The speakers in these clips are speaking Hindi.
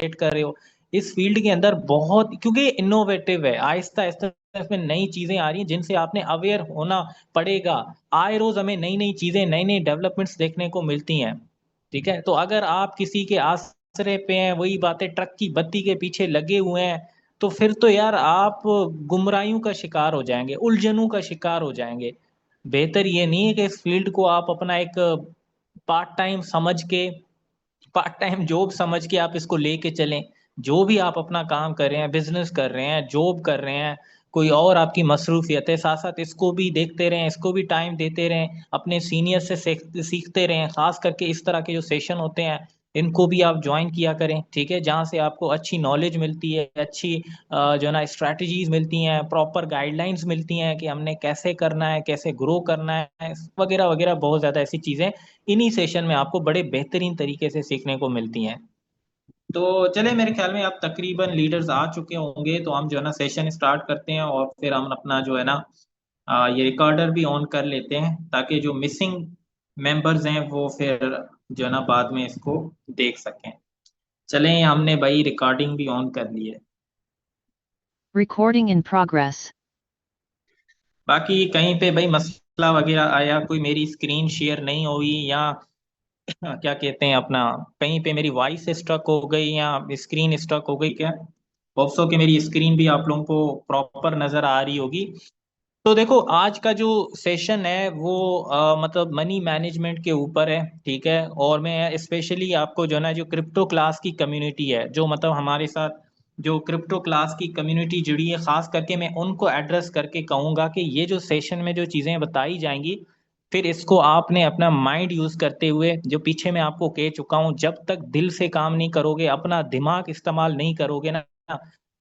क्रिएट कर रहे हो। इस फील्ड के अंदर बहुत, क्योंकि इनोवेटिव है, आहिस्ता आहिस्ता इसमें नई चीजें आ रही हैं जिनसे आपने अवेयर होना पड़ेगा। आए रोज हमें नई नई चीजें, नई नई डेवलपमेंट्स देखने को मिलती हैं। ठीक है, तो अगर आप किसी के आसरे पे हैं, वही बातें ट्रक की बत्ती के पीछे लगे हुए हैं, तो फिर तो यार आप गुमराहियों का शिकार हो जाएंगे, उलझनों का शिकार हो जाएंगे। बेहतर ये नहीं है कि इस फील्ड को आप अपना एक पार्ट टाइम समझ के, पार्ट टाइम जॉब समझ के आप इसको लेके चलें। जो भी आप अपना काम कर रहे हैं, बिजनेस कर रहे हैं, जॉब कर रहे हैं, कोई और आपकी मसरूफियत है, साथ साथ इसको भी देखते रहें, इसको भी टाइम देते रहें, अपने सीनियर से सीखते रहें। खास करके इस तरह के जो सेशन होते हैं, इनको भी आप ज्वाइन किया करें। ठीक है, जहाँ से आपको अच्छी नॉलेज मिलती है, अच्छी जो है ना स्ट्रैटेजीज मिलती हैं, प्रॉपर गाइडलाइंस मिलती हैं कि हमने कैसे करना है, कैसे ग्रो करना है, वगैरह वगैरह। बहुत ज़्यादा ऐसी चीज़ें इन्हीं सेशन में आपको बड़े बेहतरीन तरीके से सीखने को मिलती हैं। तो चले, मेरे ख्याल में आप तकरीबन लीडर्स आ चुके होंगे, तो हम जो है ना सेशन स्टार्ट करते हैं, और फिर हम अपना जो है ना ये रिकॉर्डर भी ऑन कर लेते हैं, ताकि जो मिसिंग मेंबर्स हैं वो फिर जो है ना बाद में इसको देख सकें। चलें, हमने भाई रिकॉर्डिंग भी ऑन कर ली है। Recording in progress. बाकी कहीं पे भाई मसला वगैरह आया, कोई मेरी स्क्रीन शेयर नहीं हुई, या क्या कहते हैं अपना, कहीं पे मेरी वॉइस स्ट्रक हो गई या स्क्रीन स्ट्रक हो गई क्या? होप्स हो कि मेरी स्क्रीन भी आप लोगों को प्रॉपर नजर आ रही होगी। तो देखो, आज का जो सेशन है वो मतलब मनी मैनेजमेंट के ऊपर है। ठीक है, और मैं स्पेशली आपको जो है ना, जो क्रिप्टो क्लास की कम्युनिटी है, जो मतलब हमारे साथ जो क्रिप्टो क्लास की कम्युनिटी जुड़ी है, खास करके मैं उनको एड्रेस करके कहूंगा कि ये जो सेशन में जो चीजें बताई जाएंगी, फिर इसको आपने अपना माइंड यूज करते हुए, जो पीछे मैं आपको कह चुका हूं, जब तक दिल से काम नहीं करोगे, अपना दिमाग इस्तेमाल नहीं करोगे ना,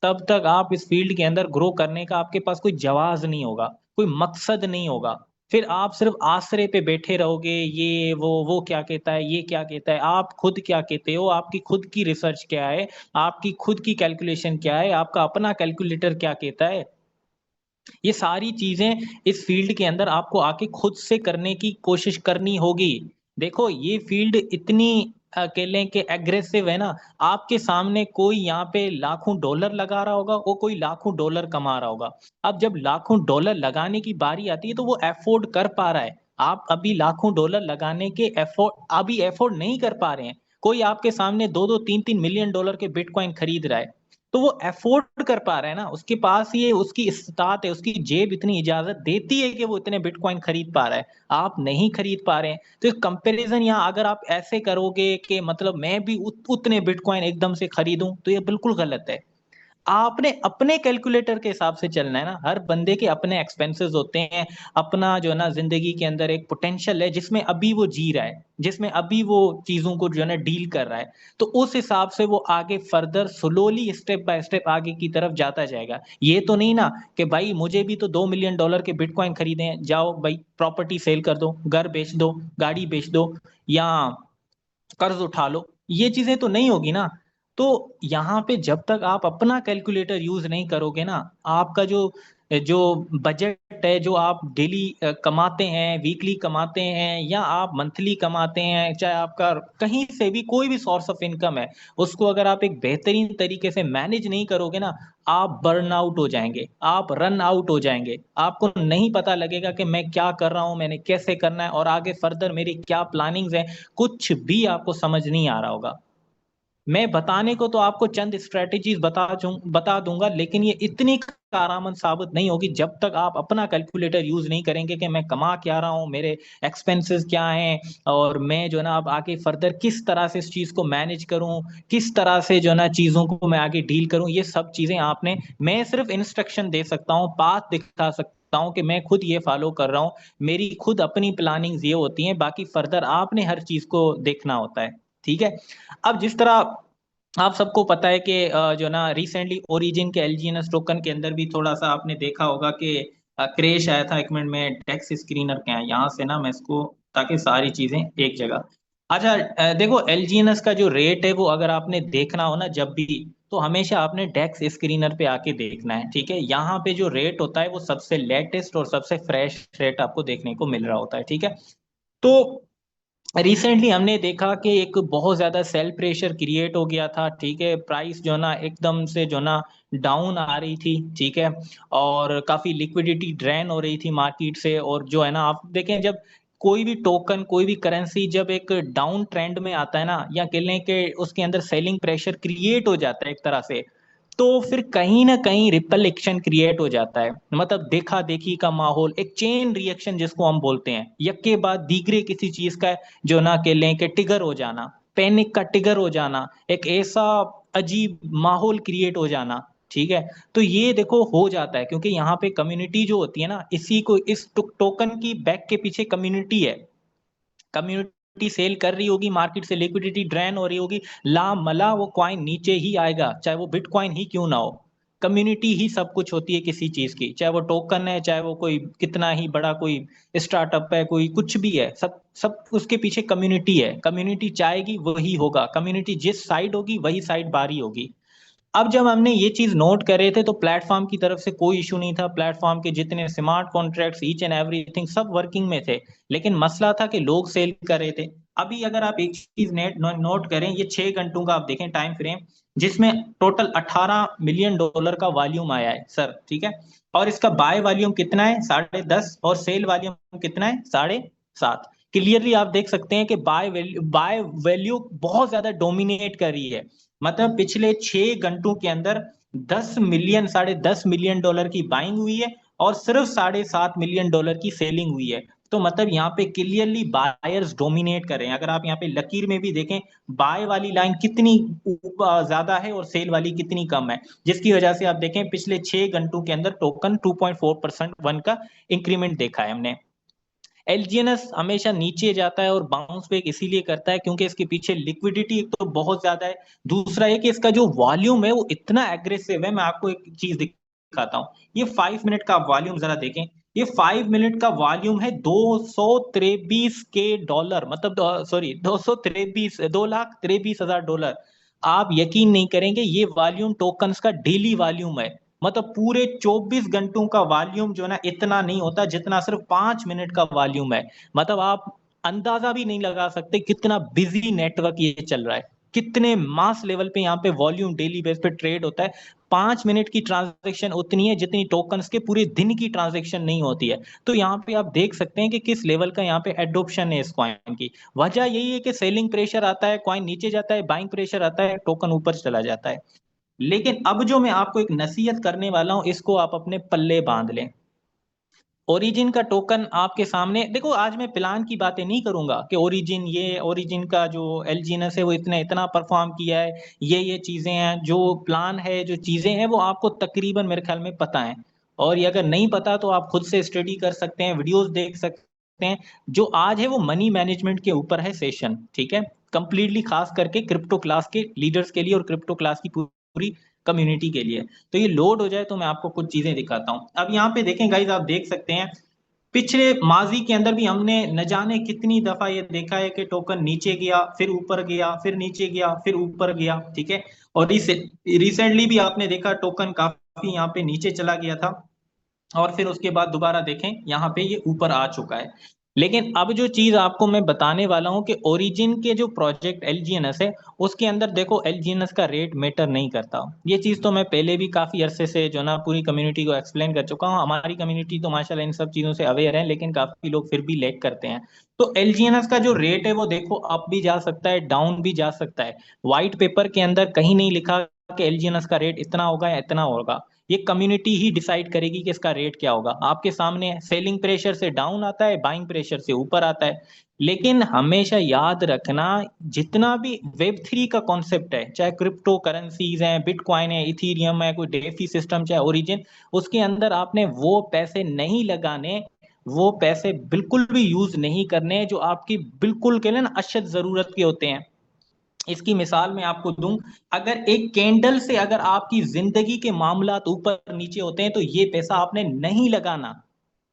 तब तक आप इस फील्ड के अंदर ग्रो करने का आपके पास कोई जवाब नहीं होगा, कोई मकसद नहीं होगा। फिर आप सिर्फ आसरे पे बैठे रहोगे, ये वो क्या कहता है, ये क्या कहता है, आप खुद क्या कहते हो, आपकी खुद की रिसर्च क्या है, आपकी खुद की कैलकुलेशन क्या है, आपका अपना कैलकुलेटर क्या कहता है। ये सारी चीजें इस फील्ड के अंदर आपको आके खुद से करने की कोशिश करनी होगी। देखो, ये फील्ड इतनी कह लें कि एग्रेसिव है ना, आपके सामने कोई यहाँ पे लाखों डॉलर लगा रहा होगा, वो कोई लाखों डॉलर कमा रहा होगा। अब जब लाखों डॉलर लगाने की बारी आती है, तो वो अफोर्ड कर पा रहा है। आप अभी लाखों डॉलर लगाने के एफोर्ड अभी अफोर्ड नहीं कर पा रहे हैं। कोई आपके सामने 2-2 3-3 मिलियन डॉलर के बिटकॉइन खरीद रहा है, तो वो अफोर्ड कर पा रहा है ना, उसके पास ये उसकी इस्तात है, उसकी जेब इतनी इजाजत देती है कि वो इतने बिटकॉइन खरीद पा रहा है। आप नहीं खरीद पा रहे हैं, तो कंपैरिजन यहाँ अगर आप ऐसे करोगे कि मतलब मैं भी उतने बिटकॉइन एकदम से खरीदूं, तो ये बिल्कुल गलत है। आपने अपने कैलकुलेटर के हिसाब से चलना है ना। हर बंदे के अपने एक्सपेंसेस होते हैं, अपना जो है ना जिंदगी के अंदर एक पोटेंशियल है जिसमें अभी वो जी रहा है, जिसमें अभी वो चीजों को जो है ना डील कर रहा है। तो उस हिसाब से वो आगे further slowly step by step आगे की तरफ जाता जाएगा। ये तो नहीं ना कि भाई मुझे भी तो 2 मिलियन डॉलर के बिटकॉइन खरीदे हैं, जाओ भाई प्रॉपर्टी सेल कर दो, घर बेच दो, गाड़ी बेच दो, या कर्ज उठा लो। ये चीजें तो नहीं होगी ना। तो यहाँ पे जब तक आप अपना कैलकुलेटर यूज नहीं करोगे ना, आपका जो जो बजट है, जो आप डेली कमाते हैं, वीकली कमाते हैं, या आप मंथली कमाते हैं, चाहे आपका कहीं से भी कोई भी सोर्स ऑफ इनकम है, उसको अगर आप एक बेहतरीन तरीके से मैनेज नहीं करोगे ना, आप बर्न आउट हो जाएंगे, आप रन आउट हो जाएंगे। आपको नहीं पता लगेगा कि मैं क्या कर रहा हूं, मैंने कैसे करना है, और आगे फर्दर मेरी क्या प्लानिंग्स है। कुछ भी आपको समझ नहीं आ रहा होगा। मैं बताने को तो आपको चंद स्ट्रेटेजीज बता दूंगा, लेकिन ये इतनी कारआमद साबित नहीं होगी जब तक आप अपना कैलकुलेटर यूज नहीं करेंगे कि मैं कमा क्या रहा हूँ, मेरे एक्सपेंसेस क्या हैं, और मैं जो है ना अब आगे फर्दर किस तरह से इस चीज को मैनेज करूं, किस तरह से जो है ना चीजों को मैं आगे डील करूं। ये सब चीजें आपने, मैं सिर्फ इंस्ट्रक्शन दे सकता हूँ, पाथ दिखा सकता हूँ कि मैं खुद ये फॉलो कर रहा हूँ, मेरी खुद अपनी प्लानिंग्स ये होती हैं, बाकी फर्दर आपने हर चीज को देखना होता है। ठीक है, अब जिस तरह आप सबको पता है कि जो ना रिसेंटली ओरिजिन के एलजीएनएस टोकन के अंदर भी थोड़ा सा आपने देखा होगा कि क्रैश आया था। एक मिनट में डेक्स स्क्रीनर क्या है, यहाँ से ना मैं इसको, ताकि सारी चीजें एक जगह। अच्छा, देखो एलजीएनएस का जो रेट है वो अगर आपने देखना हो ना जब भी, तो हमेशा आपने डेक्स स्क्रीनर पे आके देखना है। ठीक है, यहाँ पे जो रेट होता है वो सबसे लेटेस्ट और सबसे फ्रेश रेट आपको देखने को मिल रहा होता है। ठीक है, तो रिसेंटली हमने देखा कि एक बहुत ज्यादा सेल प्रेशर क्रिएट हो गया था, ठीक है, प्राइस जो ना एकदम से जो ना डाउन आ रही थी, ठीक है, और काफी लिक्विडिटी ड्रेन हो रही थी मार्केट से। और जो है ना आप देखें, जब कोई भी टोकन, कोई भी करेंसी जब एक डाउन ट्रेंड में आता है ना, या कह लें कि उसके अंदर सेलिंग प्रेशर क्रिएट हो जाता है एक तरह से, तो फिर कहीं ना कहीं रिपल एक्शन क्रिएट हो जाता है। मतलब देखा देखी का माहौल, एक चेन रिएक्शन जिसको हम बोलते हैं, यके बाद दीगरे किसी चीज का जो ना कह लें कि टिगर हो जाना, पैनिक का टिगर हो जाना, एक ऐसा अजीब माहौल क्रिएट हो जाना, ठीक है। तो ये देखो हो जाता है क्योंकि यहाँ पे कम्युनिटी जो होती है ना, इसी को इस टोकन की बैक के पीछे कम्युनिटी है। कम्युनिटी सेल कर रही होगी, मार्केट से लिक्विडिटी ड्रेन हो रही होगी, ला मला वो कॉइन नीचे ही आएगा, चाहे वो बिटकॉइन ही क्यों ना हो। कम्युनिटी ही सब कुछ होती है किसी चीज की, चाहे वो टोकन है, चाहे वो कोई कितना ही बड़ा कोई स्टार्टअप है, कोई कुछ भी है, सब सब उसके पीछे कम्युनिटी है। कम्युनिटी चाहेगी वही होगा, कम्युनिटी जिस साइड होगी वही साइड बारी होगी। अब जब हमने ये चीज नोट करे थे तो प्लेटफॉर्म की तरफ से कोई इशू नहीं था, प्लेटफॉर्म के जितने smart contracts each and everything सब वर्किंग में थे। लेकिन मसला था कि लोग सेल कर रहे थे। अभी अगर आप एक चीज नोट करें, ये 6 घंटों का आप देखें टाइम फ्रेम, जिसमें टोटल 18 मिलियन डॉलर का वॉल्यूम आया है सर, ठीक है। और इसका बाय वॉल्यूम कितना है, 10.5, और सेल वॉल्यूम कितना है, 7.5। क्लियरली आप देख सकते हैं कि बाय वैल्यू बहुत ज्यादा डोमिनेट कर रही है। मतलब पिछले 6 घंटों के अंदर 10 मिलियन, 10.5 मिलियन डॉलर की बाइंग हुई है, और सिर्फ 7.5 मिलियन डॉलर की सेलिंग हुई है। तो मतलब यहाँ पे क्लियरली बायर्स डोमिनेट कर रहे हैं। अगर आप यहाँ पे लकीर में भी देखें, बाय वाली लाइन कितनी ज्यादा है और सेल वाली कितनी कम है, जिसकी वजह से आप देखें पिछले 6 घंटों के अंदर टोकन 2.4% वन का इंक्रीमेंट देखा है हमने। एलजीएनएस हमेशा नीचे जाता है और बाउंस बैक इसीलिए करता है क्योंकि इसके पीछे लिक्विडिटी एक तो बहुत ज्यादा है, दूसरा है कि इसका जो वॉल्यूम है वो इतना एग्रेसिव है। मैं आपको एक चीज दिखाता हूँ, ये 5 मिनट का वॉल्यूम जरा देखें। ये 5 मिनट का वॉल्यूम है 223 के डॉलर, मतलब सॉरी 223, 2,23,000 डॉलर। आप यकीन नहीं करेंगे, ये वॉल्यूम टोकन्स का डेली वॉल्यूम है। मतलब पूरे 24 घंटों का वॉल्यूम जो ना इतना नहीं होता जितना सिर्फ 5 मिनट का वॉल्यूम है। मतलब आप अंदाजा भी नहीं लगा सकते कितना बिजी नेटवर्क ये चल रहा है, कितने मास लेवल पे यहाँ पे वॉल्यूम डेली बेस पे ट्रेड होता है। 5 मिनट की ट्रांजेक्शन उतनी है जितनी टोकन्स के पूरे दिन की ट्रांजेक्शन नहीं होती है। तो यहाँ पे आप देख सकते हैं कि किस लेवल का यहाँ पे एडोप्शन है इस कॉइन की। वजह यही है कि सेलिंग प्रेशर आता है, कॉइन नीचे जाता है, बाइंग प्रेशर आता है, टोकन ऊपर चला जाता है। लेकिन अब जो मैं आपको एक नसीहत करने वाला हूं, इसको आप अपने पल्ले बांध लें। ओरिजिन का टोकन आपके सामने देखो, आज मैं प्लान की बातें नहीं करूंगा कि ओरिजिन, ये ओरिजिन का जो एलजीनस है वो इतना इतना परफॉर्म किया है, ये चीजें हैं, जो प्लान है, जो चीजें हैं वो आपको तकरीबन मेरे ख्याल में पता है। और ये अगर नहीं पता तो आप खुद से स्टडी कर सकते हैं, वीडियोस देख सकते हैं। जो आज है वो मनी मैनेजमेंट के ऊपर है सेशन, ठीक है, कंप्लीटली खास करके क्रिप्टो क्लास के लीडर्स के लिए और क्रिप्टो क्लास की पूरी कम्युनिटी के लिए। तो ये लोड हो जाए तो मैं आपको कुछ चीजें दिखाता हूँ। अब यहाँ पे देखें गाइज, आप देख सकते हैं पिछले माजी के अंदर भी हमने न जाने कितनी दफा ये देखा है कि टोकन नीचे गया, फिर ऊपर गया, फिर नीचे गया, फिर ऊपर गया, ठीक है। और रिसेंटली भी आपने देखा टोकन काफी यहाँ पे नीचे चला गया था, और फिर उसके बाद दोबारा देखें यहाँ पे ये ऊपर आ चुका है। लेकिन अब जो चीज आपको मैं बताने वाला हूँ कि ओरिजिन के जो प्रोजेक्ट एलजीएनएस है, उसके अंदर देखो एलजीएनएस का रेट मैटर नहीं करता। ये चीज तो मैं पहले भी काफी अरसे से जो ना पूरी कम्युनिटी को एक्सप्लेन कर चुका हूँ। हमारी कम्युनिटी तो माशाल्लाह इन सब चीजों से अवेयर है, लेकिन काफी लोग फिर भी लेक करते हैं। तो एलजीएनएस का जो रेट है वो देखो अप भी जा सकता है, डाउन भी जा सकता है। व्हाइट पेपर के अंदर कहीं नहीं लिखा कि एलजीएनएस का रेट इतना होगा या इतना होगा। ये कम्युनिटी ही डिसाइड करेगी कि इसका रेट क्या होगा। आपके सामने है, सेलिंग प्रेशर से डाउन आता है, बाइंग प्रेशर से ऊपर आता है। लेकिन हमेशा याद रखना, जितना भी वेब 3 का कॉन्सेप्ट है, चाहे क्रिप्टो करेंसीज है, बिटकॉइन है, इथीरियम है, कोई डेफी सिस्टम, चाहे ओरिजिन, उसके अंदर आपने वो पैसे नहीं लगाने, वो पैसे बिल्कुल भी यूज नहीं करने जो आपकी बिल्कुल के लिए ना अशद जरूरत के होते हैं। इसकी मिसाल मैं आपको दूं, अगर एक कैंडल से अगर आपकी जिंदगी के मामलात ऊपर नीचे होते हैं तो ये पैसा आपने नहीं लगाना,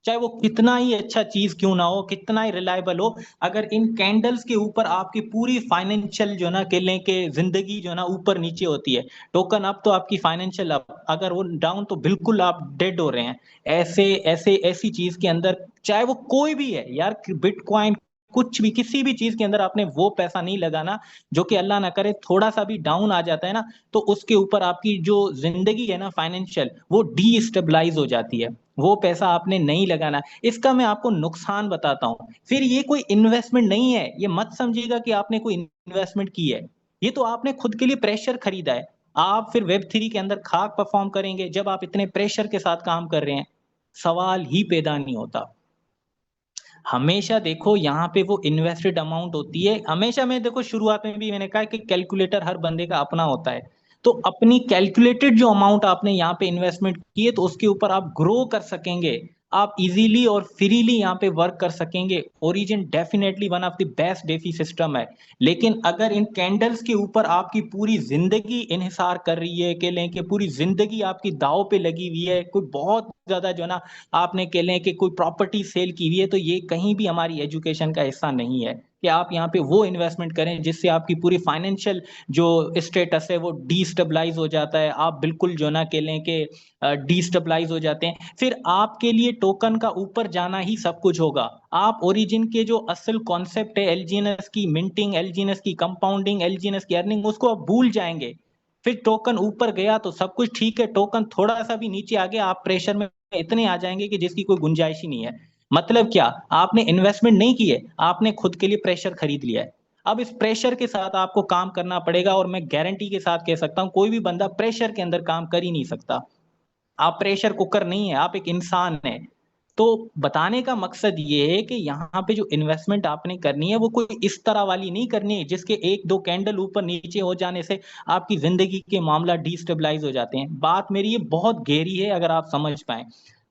चाहे वो कितना ही अच्छा चीज क्यों ना हो, कितना ही रिलायबल हो। अगर इन कैंडल्स के ऊपर आपकी पूरी फाइनेंशियल जो ना कह लें कि जिंदगी जो ना ऊपर नीचे होती है, टोकन अप तो आपकी फाइनेंशियल अप, अगर वो डाउन तो बिल्कुल आप डेड हो रहे हैं। ऐसे ऐसे ऐसी चीज के अंदर, चाहे वो कोई भी है यार, बिटकॉइन कुछ भी किसी भी चीज के अंदर आपने वो पैसा नहीं लगाना जो कि अल्लाह ना करे थोड़ा सा भी डाउन आ जाता है ना, तो उसके ऊपर आपकी जो जिंदगी है ना फाइनेंशियल, वो डीस्टेबलाइज हो जाती है। वो पैसा आपने नहीं लगाना। इसका मैं आपको नुकसान बताता हूँ। फिर ये कोई इन्वेस्टमेंट नहीं है, ये मत समझिएगा कि आपने कोई इन्वेस्टमेंट की है। ये तो आपने खुद के लिए प्रेशर खरीदा है। आप फिर वेब 3 के अंदर खाक परफॉर्म करेंगे जब आप इतने प्रेशर के साथ काम कर रहे हैं? सवाल ही पैदा नहीं होता। हमेशा देखो यहाँ पे वो इन्वेस्टेड अमाउंट होती है। हमेशा मैं देखो शुरुआत में भी मैंने कहा कि कैलकुलेटर हर बंदे का अपना होता है। तो अपनी कैलकुलेटेड जो अमाउंट आपने यहाँ पे इन्वेस्टमेंट की है तो उसके ऊपर आप ग्रो कर सकेंगे। आप इजीली और फ्रीली यहाँ पे वर्क कर सकेंगे। Origin definitely one of the best DeFi system है। लेकिन अगर इन कैंडल्स के ऊपर आपकी पूरी जिंदगी इन्हिसार कर रही है, कह लें कि पूरी जिंदगी आपकी दांव पे लगी हुई है, कोई बहुत ज्यादा जो ना आपने कह लें कि कोई प्रॉपर्टी सेल की हुई है, तो ये कहीं भी हमारी एजुकेशन का हिस्सा नहीं है कि आप यहाँ पे वो इन्वेस्टमेंट करें जिससे आपकी पूरी फाइनेंशियल जो स्टेटस है वो डीस्टेबलाइज हो जाता है। आप बिल्कुल जो ना कह लें कि डीस्टेबलाइज हो जाते हैं। फिर आपके लिए टोकन का ऊपर जाना ही सब कुछ होगा। आप ओरिजिन के जो असल कॉन्सेप्ट है एलजीएनएस की मिंटिंग, एलजीएनएस की कंपाउंडिंग, एलजीएनएस की अर्निंग, उसको आप भूल जाएंगे। फिर टोकन ऊपर गया तो सब कुछ ठीक है, टोकन थोड़ा सा भी नीचे आ गया आप प्रेशर में इतने आ जाएंगे कि जिसकी कोई गुंजाइश ही नहीं है। मतलब क्या? आपने इन्वेस्टमेंट नहीं की है, आपने खुद के लिए प्रेशर खरीद लिया है। अब इस प्रेशर के साथ आपको काम करना पड़ेगा और मैं गारंटी के साथ कह सकता हूं कोई भी बंदा प्रेशर के अंदर काम कर ही नहीं सकता। आप प्रेशर कुकर नहीं है, आप एक इंसान है। तो बताने का मकसद ये है कि यहाँ पे जो इन्वेस्टमेंट आपने करनी है वो कोई इस तरह वाली नहीं करनी है जिसके एक दो कैंडल ऊपर नीचे हो जाने से आपकी जिंदगी के मामला डिस्टेबलाइज हो जाते हैं। बात मेरी ये बहुत गहरी है, अगर आप समझ पाए।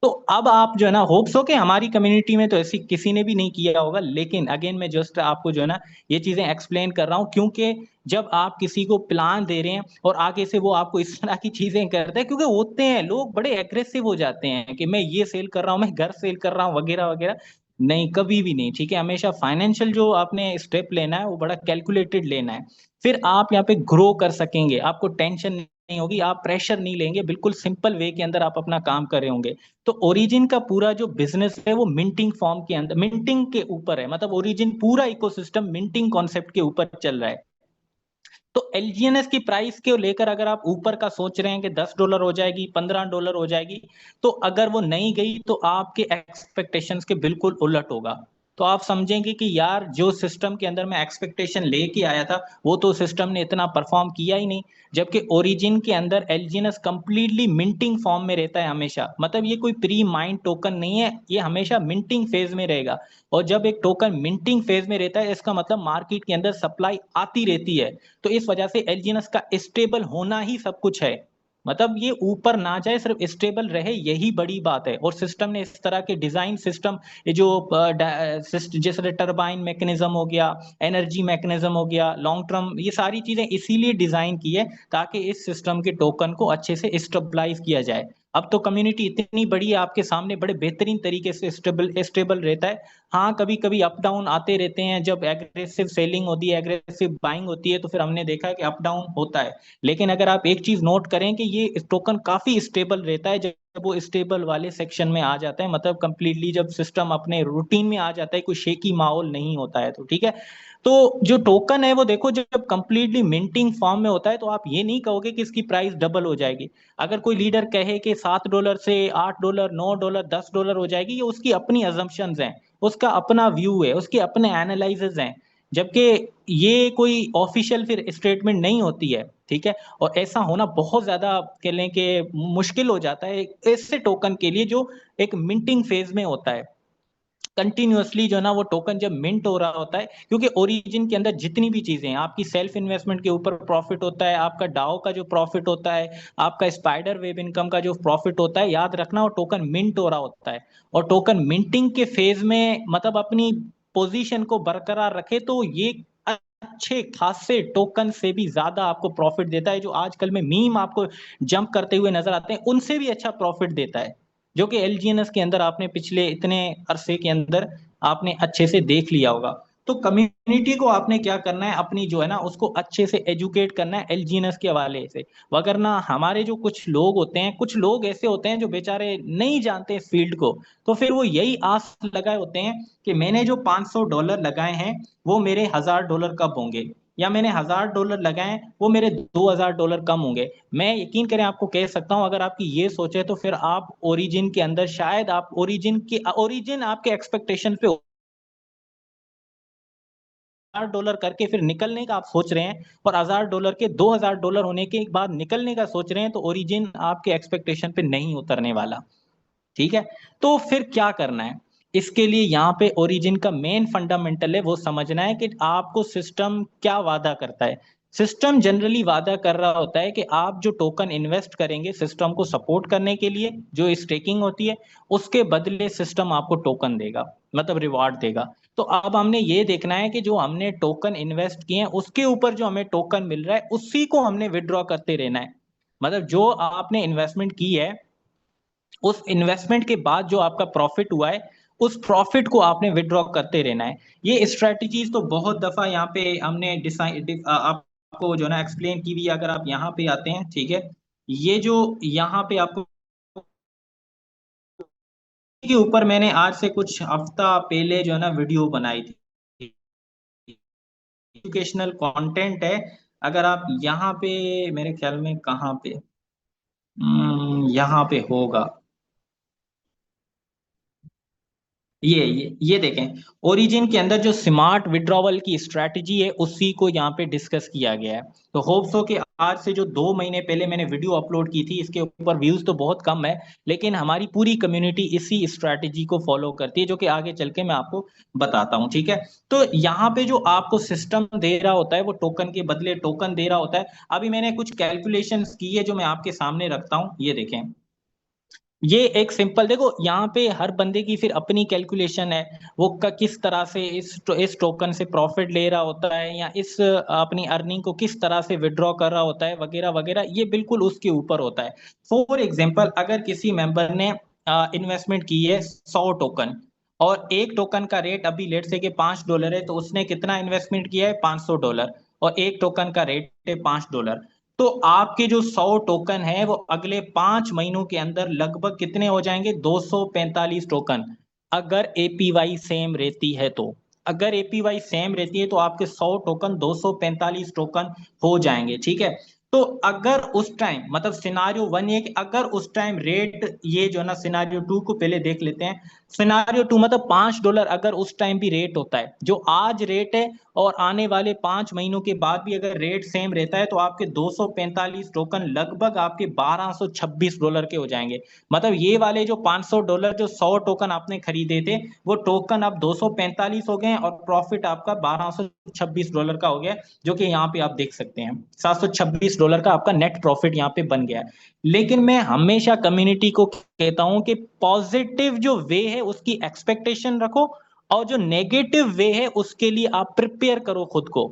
तो अब आप जो है ना होप्स हो कि हमारी कम्युनिटी में तो ऐसी किसी ने भी नहीं किया होगा, लेकिन अगेन मैं जस्ट आपको जो है ना ये चीजें एक्सप्लेन कर रहा हूँ, क्योंकि जब आप किसी को प्लान दे रहे हैं और आगे से वो आपको इस तरह की चीजें करते हैं, क्योंकि होते हैं लोग बड़े एग्रेसिव हो जाते हैं कि मैं ये सेल कर रहा हूँ, मैं घर सेल कर रहा हूँ, वगैरह वगैरह। नहीं, कभी भी नहीं। ठीक है, हमेशा फाइनेंशियल जो आपने स्टेप लेना है वो बड़ा कैलकुलेटेड लेना है। फिर आप यहाँ पे ग्रो कर सकेंगे, आपको टेंशन नहीं होगी, आप प्रेशर नहीं लेंगे, बिल्कुल सिंपल वे के अंदर आप अपना काम कर रहे होंगे। तो ओरिजिन का पूरा जो बिजनेस है वो मिंटिंग फॉर्म के अंदर, मिंटिंग के ऊपर है। मतलब ओरिजिन पूरा इकोसिस्टम मिंटिंग कॉन्सेप्ट के ऊपर चल रहा है। तो एलजीएनएस की प्राइस के लेकर अगर आप ऊपर का सोच रहे हैं कि $10 हो जाएगी, $15 हो जाएगी, तो अगर वो नहीं गई तो आपके एक्सपेक्टेशंस के बिल्कुल उलट होगा। तो आप समझेंगे कि यार जो सिस्टम के अंदर मैं एक्सपेक्टेशन लेके आया था वो तो सिस्टम ने इतना परफॉर्म किया ही नहीं। जबकि ओरिजिन के अंदर एलजीएनएस कंप्लीटली मिंटिंग फॉर्म में रहता है हमेशा। मतलब ये कोई प्री माइंड टोकन नहीं है, ये हमेशा मिंटिंग फेज में रहेगा। और जब एक टोकन मिंटिंग फेज में रहता है इसका मतलब मार्केट के अंदर सप्लाई आती रहती है। तो इस वजह से एलजीएनएस का स्टेबल होना ही सब कुछ है। मतलब ये ऊपर ना जाए, सिर्फ स्टेबल रहे, यही बड़ी बात है। और सिस्टम ने इस तरह के डिजाइन सिस्टम, ये जो जैसे टरबाइन मैकेनिज्म हो गया, एनर्जी मैकेनिज्म हो गया, लॉन्ग टर्म, ये सारी चीजें इसीलिए डिजाइन की है ताकि इस सिस्टम के टोकन को अच्छे से स्टेबलाइज किया जाए। अब तो कम्युनिटी इतनी बड़ी है आपके सामने, बड़े बेहतरीन तरीके से स्टेबल स्टेबल रहता है। हाँ, कभी कभी अप डाउन आते रहते हैं, जब एग्रेसिव सेलिंग होती है, एग्रेसिव बाइंग होती है, तो फिर हमने देखा है कि अप डाउन होता है। लेकिन अगर आप एक चीज नोट करें कि ये टोकन काफी स्टेबल रहता है जब वो स्टेबल वाले सेक्शन में आ जाता है, मतलब कंप्लीटली जब सिस्टम अपने रूटीन में आ जाता है, कोई शेकी माहौल नहीं होता है, तो ठीक है। तो जो टोकन है वो देखो जब कंप्लीटली मिंटिंग फॉर्म में होता है तो आप ये नहीं कहोगे कि इसकी प्राइस डबल हो जाएगी। अगर कोई लीडर कहे कि $7 से $8, $9, $10 हो जाएगी, ये उसकी अपनी अजम्पशंस हैं, उसका अपना व्यू है, उसके अपने एनालिसिस हैं। जबकि ये कोई ऑफिशियल फिर स्टेटमेंट नहीं होती है। ठीक है, और ऐसा होना बहुत ज्यादा कह लें कि मुश्किल हो जाता है ऐसे टोकन के लिए जो एक मिंटिंग फेज में होता है। कंटिन्यूअसली जो ना वो टोकन जब मिंट हो रहा होता है, क्योंकि ओरिजिन के अंदर जितनी भी चीजें हैं, आपकी सेल्फ इन्वेस्टमेंट के ऊपर प्रॉफिट होता है, आपका डाओ का जो प्रॉफिट होता है, आपका स्पाइडर वेब इनकम का जो प्रॉफिट होता है, याद रखना वो टोकन मिंट हो रहा होता है। और टोकन मिंटिंग के फेज में मतलब अपनी पोजीशन को बरकरार रखे तो ये अच्छे खासे टोकन से भी ज्यादा आपको प्रॉफिट देता है। जो आजकल में मीम आपको जंप करते हुए नजर आते हैं उनसे भी अच्छा प्रॉफिट देता है, जो कि एलजीएनएस के अंदर आपने पिछले इतने अरसे के अंदर आपने अच्छे से देख लिया होगा। तो कम्युनिटी को आपने क्या करना है, अपनी जो है ना उसको अच्छे से एजुकेट करना है एलजीएनएस के हवाले से। वगरना हमारे जो कुछ लोग होते हैं, कुछ लोग ऐसे होते हैं जो बेचारे नहीं जानते इस फील्ड को, तो फिर वो यही आस लगाए होते हैं कि मैंने जो $500 लगाए हैं वो मेरे $1000 कब होंगे, या मैंने $1000 लगाए वो मेरे $2000 कम होंगे। मैं यकीन करें आपको कह सकता हूं, अगर आपकी ये सोच है तो फिर आप ओरिजिन के अंदर शायद आप ओरिजिन आपके एक्सपेक्टेशन पे $1000 करके फिर निकलने का आप सोच रहे हैं, और $1000 के $2000 होने के बाद निकलने का सोच रहे हैं, तो ओरिजिन आपके एक्सपेक्टेशन पे नहीं उतरने वाला। ठीक है? तो फिर क्या करना है? इसके लिए यहाँ पे ओरिजिन का मेन फंडामेंटल है वो समझना है कि आपको सिस्टम क्या वादा करता है। सिस्टम जनरली वादा कर रहा होता है कि आप जो टोकन इन्वेस्ट करेंगे सिस्टम को सपोर्ट करने के लिए, जो स्टेकिंग होती है, उसके बदले सिस्टम आपको टोकन देगा, मतलब रिवॉर्ड देगा। तो अब हमने ये देखना है कि जो हमने टोकन इन्वेस्ट किए हैं उसके ऊपर जो हमें टोकन मिल रहा है उसी को हमने विड्रॉ करते रहना है। मतलब जो आपने इन्वेस्टमेंट की है, उस इन्वेस्टमेंट के बाद जो आपका प्रॉफिट हुआ है उस प्रॉफिट को आपने विड्रॉ करते रहना है। ये स्ट्रेटजीज तो बहुत दफा यहाँ पे हमने डिसाइड आपको जो है ना एक्सप्लेन की हुई है। अगर आप यहाँ पे आते हैं, ठीक है, ये जो यहाँ पे आपको के ऊपर मैंने आज से कुछ हफ्ता पहले जो है ना वीडियो बनाई थी, एजुकेशनल कंटेंट है। अगर आप यहाँ पे, मेरे ख्याल में कहाँ पे, यहाँ पे होगा, ये देखें, ओरिजिन के अंदर जो स्मार्ट विड्रॉवल की स्ट्रैटेजी है उसी को यहाँ पे डिस्कस किया गया है। तो होप्स हो कि आज से जो 2 महीने पहले मैंने वीडियो अपलोड की थी इसके ऊपर व्यूज तो बहुत कम है, लेकिन हमारी पूरी कम्युनिटी इसी स्ट्रैटेजी को फॉलो करती है, जो कि आगे चल के मैं आपको बताता हूँ। ठीक है, तो यहाँ पे जो आपको सिस्टम दे रहा होता है वो टोकन के बदले टोकन दे रहा होता है। अभी मैंने कुछ कैलकुलेशन की है जो मैं आपके सामने रखता हूँ, ये देखें। ये एक सिंपल देखो, यहाँ पे हर बंदे की फिर अपनी कैलकुलेशन है, वो किस तरह से इस टोकन से प्रॉफिट ले रहा होता है, या इस अपनी अर्निंग को किस तरह से विड्रॉ कर रहा होता है, वगैरह वगैरह, ये बिल्कुल उसके ऊपर होता है। फॉर एग्जांपल, अगर किसी मेंबर ने इन्वेस्टमेंट की है 100 टोकन, और एक टोकन का रेट अभी लेट से कि $5 है, तो उसने कितना इन्वेस्टमेंट किया है, $500, और एक टोकन का रेट है $5। तो आपके जो 100 टोकन है वो अगले 5 महीनों के अंदर लगभग कितने हो जाएंगे, 245 टोकन, अगर एपीवाई सेम रहती है तो। अगर एपीवाई सेम रहती है तो आपके 100 टोकन 245 टोकन हो जाएंगे। ठीक है, तो अगर उस टाइम, मतलब सिनारियो वन, ये कि अगर उस टाइम रेट, ये जो ना सिनारियो टू को पहले देख लेते हैं। सिनारियो टू मतलब $5 अगर उस टाइम भी रेट होता है जो आज रेट है, और आने वाले 5 महीनों के बाद भी अगर रेट सेम रहता है, तो आपके 245 टोकन लगभग आपके $1226 के हो जाएंगे। मतलब ये वाले जो $500, जो 100 टोकन आपने खरीदे थे, वो टोकन अब 245 हो गए हैं, और प्रॉफिट आपका $1226 का हो गया, जो कि यहाँ पे आप देख सकते हैं $726 का आपका नेट प्रॉफिट यहाँ पे बन गया है। लेकिन मैं हमेशा कम्युनिटी को कहता हूं कि पॉजिटिव जो वे है उसकी एक्सपेक्टेशन रखो, और जो नेगेटिव वे है उसके लिए आप प्रिपेयर करो खुद को।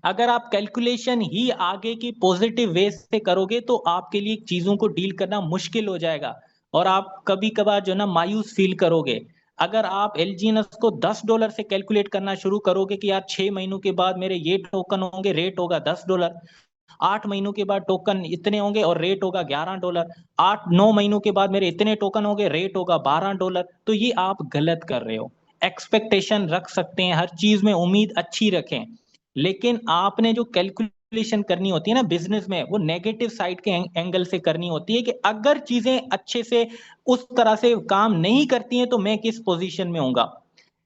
अगर आप कैलकुलेशन ही आगे की पॉजिटिव वे से करोगे तो आपके लिए चीजों को डील करना मुश्किल हो जाएगा, और आप कभी कभार जो ना मायूस फील करोगे। अगर आप एलजीएनएस को $10 से कैलकुलेट करना शुरू करोगे कि यार 6 महीनों के बाद मेरे ये टोकन होंगे, रेट होगा $10, 8 महीनों के बाद टोकन इतने होंगे और रेट होगा $11, 8-9 महीनों के बाद मेरे इतने टोकन होंगे, रेट होगा $12, तो ये आप गलत कर रहे हो। एक्सपेक्टेशन रख सकते हैं, हर चीज में उम्मीद अच्छी रखें, लेकिन आपने जो कैलकुलेशन करनी होती है ना बिजनेस में, वो नेगेटिव साइड के एंगल से करनी होती है कि अगर चीजें अच्छे से उस तरह से काम नहीं करती हैं तो मैं किस पोजीशन में होऊंगा।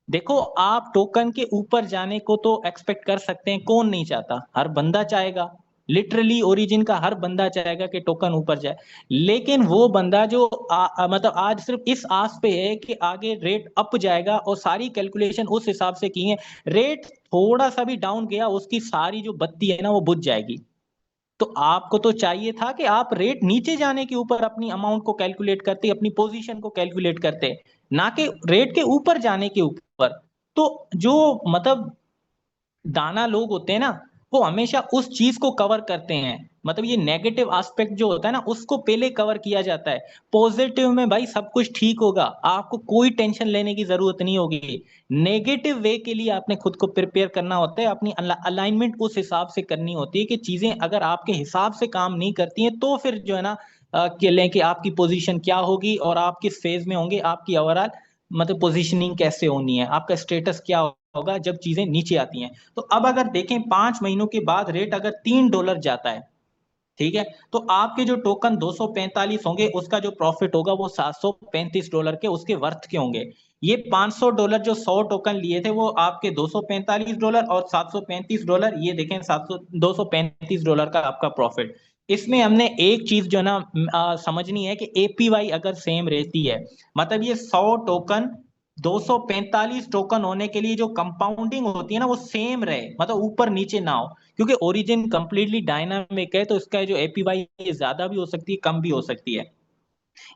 देखो, आप टोकन के ऊपर जाने को तो एक्सपेक्ट कर सकते हैं, कौन नहीं चाहता, हर बंदा चाहेगा। लिटरली ओरिजिन का हर बंदा चाहेगा कि टोकन ऊपर जाए। लेकिन वो बंदा जो मतलब आज सिर्फ इस आस पे है कि आगे रेट अप जाएगा, और सारी कैलकुलेशन उस हिसाब से की है, रेट थोड़ा सा भी डाउन गया उसकी सारी जो बत्ती है ना वो बुझ जाएगी। तो आपको तो चाहिए था कि आप रेट नीचे जाने के ऊपर अपनी अमाउंट को कैलकुलेट करते, अपनी पोजीशन को कैलकुलेट करते, ना कि रेट के ऊपर जाने के ऊपर। तो जो मतलब दाना लोग होते हैं ना, वो हमेशा उस चीज को कवर करते हैं। मतलब ये नेगेटिव एस्पेक्ट जो होता है ना, उसको पहले कवर किया जाता है। पॉजिटिव में भाई सब कुछ ठीक होगा, आपको कोई टेंशन लेने की जरूरत नहीं होगी। नेगेटिव वे के लिए आपने खुद को प्रिपेयर करना होता है, अपनी अलाइनमेंट उस हिसाब से करनी होती है कि चीजें अगर आपके हिसाब से काम नहीं करती हैं तो फिर जो है ना कि लें कि आपकी पोजीशन क्या होगी और आप किस फेज में होंगे, आपकी ओवरऑल मतलब पोजीशनिंग कैसे होनी है, आपका स्टेटस क्या होगा जब चीजें नीचे आती हैं। तो अब अगर देखें 5 महीनों के बाद रेट अगर $3 जाता है, ठीक है, तो आपके जो टोकन 245 होंगे, उसका जो प्रॉफिट होगा वो $735 के उसके वर्थ के होंगे। ये $500 जो 100 टोकन लिए थे वो आपके $245 और $735, ये देखें 700 $235 का आपका प्रॉफिट। इसमें हमने एक चीज जो है ना समझनी है कि एपीवाई अगर सेम रहती है, मतलब ये 100 टोकन 245 टोकन होने के लिए जो कंपाउंडिंग होती है ना वो सेम रहे, मतलब ऊपर नीचे ना हो। क्योंकि ओरिजिन कंप्लीटली डायनामिक है, तो इसका जो एपीवाई ज्यादा भी हो सकती है, कम भी हो सकती है।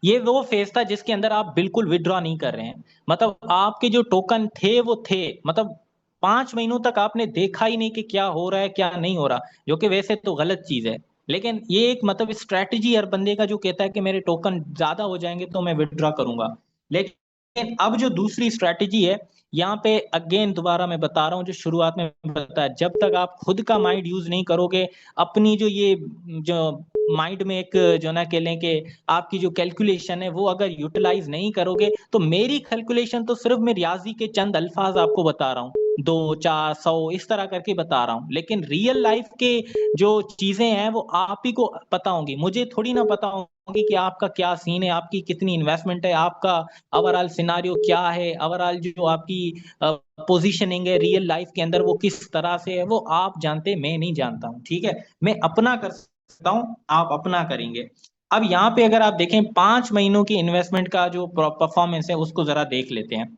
ये वो फेज था जिसके अंदर आप बिल्कुल विड्रॉ नहीं कर रहे हैं, मतलब आपके जो टोकन थे वो थे, मतलब 5 महीनों तक आपने देखा ही नहीं कि क्या हो रहा है क्या नहीं हो रहा, जो कि वैसे तो गलत चीज है। लेकिन ये एक मतलब स्ट्रैटेजी हर बंदे का जो कहता है कि मेरे टोकन ज्यादा हो जाएंगे तो मैं विड्रॉ करूंगा। लेकिन अब जो दूसरी स्ट्रैटेजी है, यहाँ पे अगेन दोबारा मैं बता रहा हूँ जो शुरुआत में बताया, जब तक आप खुद का माइंड यूज नहीं करोगे, अपनी जो ये जो माइंड में एक जो ना कह लें कि आपकी जो कैलकुलेशन है वो अगर यूटिलाइज नहीं करोगे, तो मेरी कैलकुलेशन तो सिर्फ मैं रियाजी के चंद अल्फाज आपको बता रहा हूँ, 2 4 100 इस तरह करके बता रहा हूँ, लेकिन रियल लाइफ के जो चीजें हैं वो आप ही को पता होंगी, मुझे थोड़ी ना पता होंगी कि आपका क्या सीन है, आपकी कितनी इन्वेस्टमेंट है, आपका ओवरऑल सिनारियो क्या है, ओवरऑल जो आपकी पोजीशनिंग है रियल लाइफ के अंदर वो किस तरह से है, वो आप जानते, मैं नहीं जानता हूँ। ठीक है, मैं अपना कर सकता हूँ, आप अपना करेंगे। अब यहाँ पे अगर आप देखें 5 महीनों की इन्वेस्टमेंट का जो परफॉर्मेंस है उसको जरा देख लेते हैं।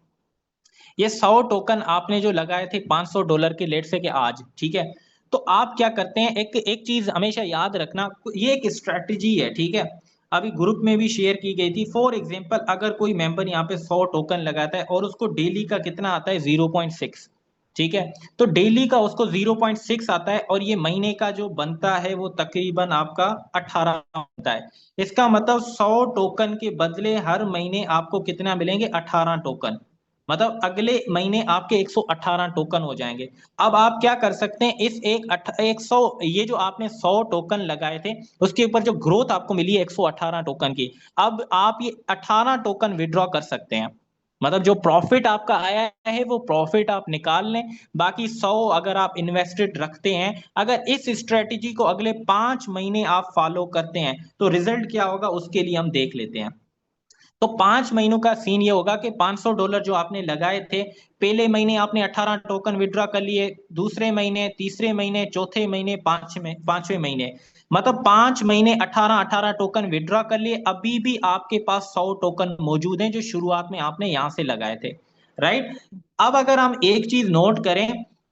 ये 100 टोकन आपने जो लगाए थे $500 के, लेट से कि आज, ठीक है, तो आप क्या करते हैं, एक एक चीज हमेशा याद रखना, ये एक स्ट्रेटजी है, ठीक है, अभी ग्रुप में भी शेयर की गई थी। फॉर एग्जांपल अगर कोई मेंबर यहाँ पे 100 टोकन लगाता है और उसको डेली का कितना आता है 0.6, ठीक है, तो डेली का उसको 0.6 आता है और ये महीने का जो बनता है वो तकरीबन आपका 18 बनता है। इसका मतलब 100 टोकन के बदले हर महीने आपको कितना मिलेंगे, 18 टोकन, मतलब अगले महीने आपके 118 टोकन हो जाएंगे। अब आप क्या कर सकते हैं, इस एक सौ ये जो आपने 100 टोकन लगाए थे उसके ऊपर जो ग्रोथ आपको मिली है 118 टोकन की, अब आप ये 18 टोकन विड्रॉ कर सकते हैं। मतलब जो प्रॉफिट आपका आया है वो प्रॉफिट आप निकाल लें, बाकी 100 अगर आप इन्वेस्टेड रखते हैं, अगर इस स्ट्रेटेजी को अगले 5 महीने आप फॉलो करते हैं तो रिजल्ट क्या होगा उसके लिए हम देख लेते हैं। तो 5 महीनों का सीन ये होगा कि $500 जो आपने लगाए थे, पहले महीने आपने 18 टोकन विड्रॉ कर लिए, दूसरे महीने, तीसरे महीने, चौथे महीने, पांचवें महीने, मतलब 5 महीने 18 18 टोकन विड्रॉ कर लिए, अभी भी आपके पास 100 टोकन मौजूद हैं जो शुरुआत में आपने यहां से लगाए थे, राइट। अब अगर हम एक चीज नोट करें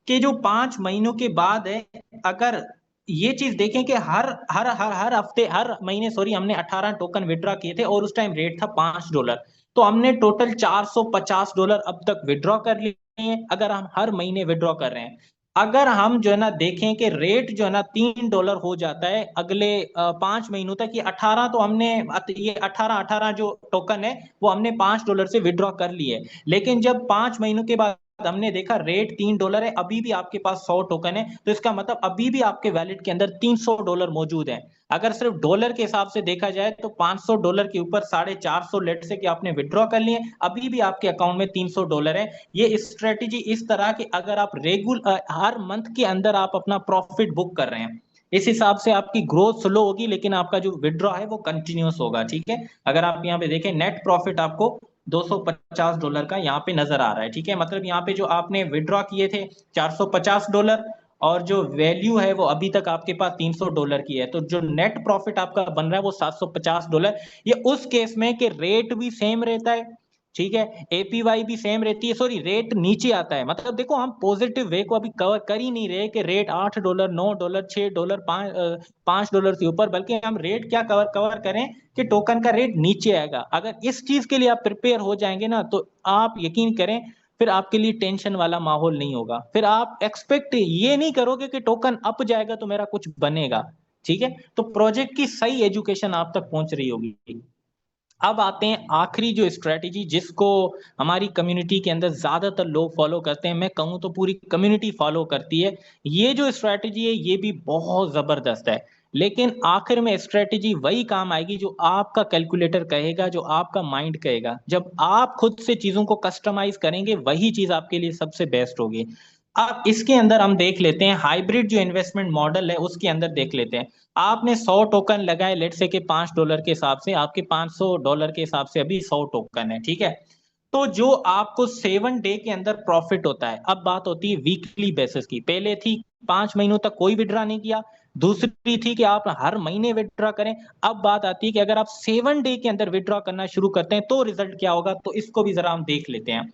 कि जो 5 महीनों के बाद है, अगर ये चीज देखें कि हर हर हर हर हफ्ते, हर महीने सॉरी, हमने 18 टोकन विड्रॉ किए थे और उस टाइम रेट था $5, तो हमने टोटल $450 अब तक विड्रॉ कर लिए हैं, अगर हम हर महीने विड्रॉ कर रहे हैं। अगर हम जो है ना देखें कि रेट जो है ना $3 हो जाता है अगले 5 महीनों तक, ये 18 तो हमने, ये 18 18 जो टोकन है वो हमने $5 से विड्रॉ कर लिए, लेकिन जब 5 महीनों के बाद हमने देखा रेट $3 है, अभी भी आपके पास 100 टोकन है, तो इसका मतलब अभी भी आपके वैलेट के अंदर $300 मौजूद है। अगर सिर्फ डॉलर के हिसाब से देखा जाए तो $500 के ऊपर 450 लेट से कि आपने विड्रॉ कर लिए, अभी भी आपके अकाउंट में $300 है। ये स्ट्रेटेजी इस तरह की, अगर आप रेगुलर हर मंथ के अंदर आप अपना प्रॉफिट बुक कर रहे हैं, इस हिसाब से आपकी ग्रोथ स्लो होगी लेकिन आपका जो विड्रॉ है वो कंटिन्यूस होगा। ठीक है, अगर आप यहाँ पे देखें नेट प्रॉफिट आपको $250 का यहाँ पे नजर आ रहा है। ठीक है, मतलब यहाँ पे जो आपने विड्रॉ किए थे $450 और जो वैल्यू है वो अभी तक आपके पास $300 की है, तो जो नेट प्रॉफिट आपका बन रहा है वो $750। ये उस केस में कि रेट भी सेम रहता है, ठीक है, एपीवाई भी सेम रहती है, सॉरी रेट नीचे आता है। मतलब देखो हम पॉजिटिव वे को अभी कवर कर ही नहीं रहे कि रेट $8 $9 $6 $5 से ऊपर, बल्कि हम रेट क्या कवर कवर करें कि टोकन का रेट नीचे आएगा। अगर इस चीज के लिए आप प्रिपेयर हो जाएंगे ना तो आप यकीन करें फिर आपके लिए टेंशन वाला माहौल नहीं होगा, फिर आप एक्सपेक्ट ये नहीं करोगे कि टोकन अप जाएगा तो मेरा कुछ बनेगा। ठीक है, तो प्रोजेक्ट की सही एजुकेशन आप तक पहुंच रही होगी। अब आते हैं आखिरी जो स्ट्रेटेजी जिसको हमारी कम्युनिटी के अंदर ज्यादातर लोग फॉलो करते हैं, मैं कहूँ तो पूरी कम्युनिटी फॉलो करती है। ये जो स्ट्रेटेजी है ये भी बहुत जबरदस्त है, लेकिन आखिर में स्ट्रेटेजी वही काम आएगी जो आपका कैलकुलेटर कहेगा, जो आपका माइंड कहेगा। जब आप खुद से चीजों को कस्टमाइज करेंगे वही चीज आपके लिए सबसे बेस्ट होगी। अब इसके अंदर हम देख लेते हैं हाइब्रिड जो इन्वेस्टमेंट मॉडल है, उसके अंदर देख लेते हैं। आपने 100 टोकन लगाए, लेट से कि $5 के हिसाब से, आपके $500 के हिसाब से अभी 100 टोकन है, ठीक है। तो जो आपको 7 डे के अंदर प्रॉफिट होता है, अब बात होती है वीकली बेसिस की। पहले थी 5 महीनों तक कोई विड्रा नहीं किया, दूसरी थी कि आप हर महीने विड्रा करें। अब बात आती है कि अगर आप 7 डे के अंदर विड्रा करना शुरू करते हैं तो रिजल्ट क्या होगा, तो इसको भी जरा हम देख लेते हैं।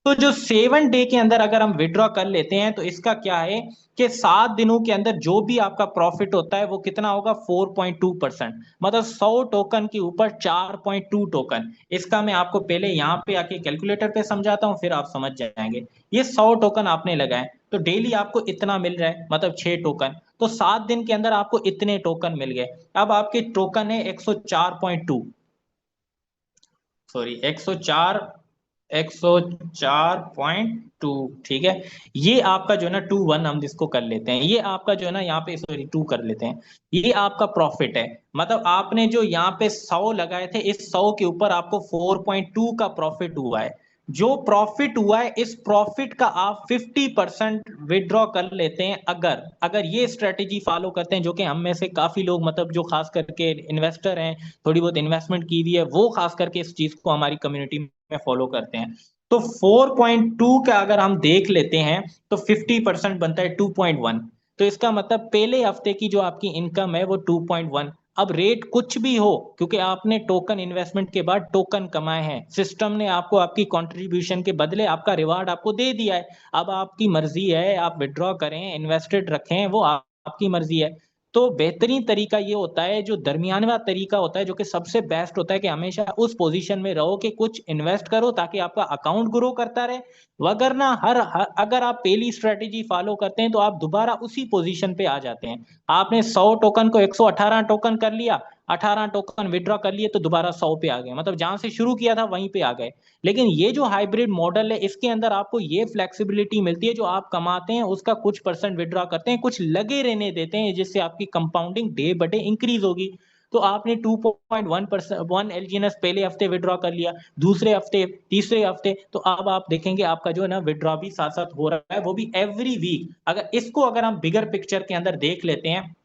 तो जो 7 डे के अंदर अगर हम विड्रॉ कर लेते हैं तो इसका क्या है कि 7 दिनों के अंदर जो भी आपका प्रॉफिट होता है वो कितना होगा, 4.2%। मतलब 100 टोकन के ऊपर 4.2 टोकन। इसका मैं आपको पहले यहाँ पे आके कैलकुलेटर पे समझाता हूँ, फिर आप समझ जाएंगे। ये 100 टोकन आपने लगाए तो डेली आपको इतना मिल रहा है, मतलब 6 टोकन। तो 7 दिन के अंदर आपको इतने टोकन मिल गए। अब आपके टोकन है 104.2, सॉरी 104.2, ठीक है। ये आपका जो है ना 2-1 हम जिसको कर लेते हैं, ये आपका जो है ना यहाँ पे, सॉरी 2 कर लेते हैं। ये आपका प्रॉफिट है, मतलब आपने जो यहाँ पे 100 लगाए थे, इस 100 के ऊपर आपको 4.2 का प्रॉफिट हुआ है। जो प्रॉफिट हुआ है इस प्रॉफिट का आप 50% विड्रॉ कर लेते हैं, अगर अगर ये स्ट्रेटेजी फॉलो करते हैं, जो कि हम में से काफी लोग, मतलब जो खास करके इन्वेस्टर हैं, थोड़ी बहुत इन्वेस्टमेंट की हुई है, वो खास करके इस चीज को हमारी कम्युनिटी में फॉलो करते हैं। तो 4.2 का अगर हम देख लेते हैं तो 50% बनता है 2.1। तो इसका मतलब पहले हफ्ते की जो आपकी इनकम है वो 2.1। अब रेट कुछ भी हो, क्योंकि आपने टोकन इन्वेस्टमेंट के बाद टोकन कमाए हैं, सिस्टम ने आपको आपकी कंट्रीब्यूशन के बदले आपका रिवार्ड आपको दे दिया है। अब आपकी मर्जी है, आप विड्रॉ करें, इन्वेस्टेड रखें, वो आपकी मर्जी है। तो बेहतरीन तरीका ये होता है, जो दरमियानवा तरीका होता है, जो कि सबसे बेस्ट होता है, कि हमेशा उस पोजीशन में रहो कि कुछ इन्वेस्ट करो ताकि आपका अकाउंट ग्रो करता रहे। वगरना अगर आप पहली स्ट्रेटेजी फॉलो करते हैं तो आप दोबारा उसी पोजीशन पे आ जाते हैं। आपने 100 टोकन को 118 टोकन कर लिया, 18 टोकन विड्रॉ कर लिए, तो दोबारा 100 पे आ गए, मतलब जहां से शुरू किया था वहीं पे आ गए। लेकिन ये जो हाइब्रिड मॉडल है, इसके अंदर आपको ये फ्लेक्सिबिलिटी मिलती है, जो आप कमाते हैं उसका कुछ परसेंट विड्रॉ करते हैं, कुछ लगे रहने देते हैं, जिससे आपकी compounding day by day increase होगी। तो आपने 2.1% 1 LGNS पहले हफ्ते विड्रॉ कर लिया, दूसरे हफ्ते, तीसरे हफ्ते, तो अब आप देखेंगे आपका जो है ना विड्रॉ भी साथ साथ हो रहा है, वो भी एवरी वीक। अगर हम बिगर पिक्चर के अंदर देख लेते हैं,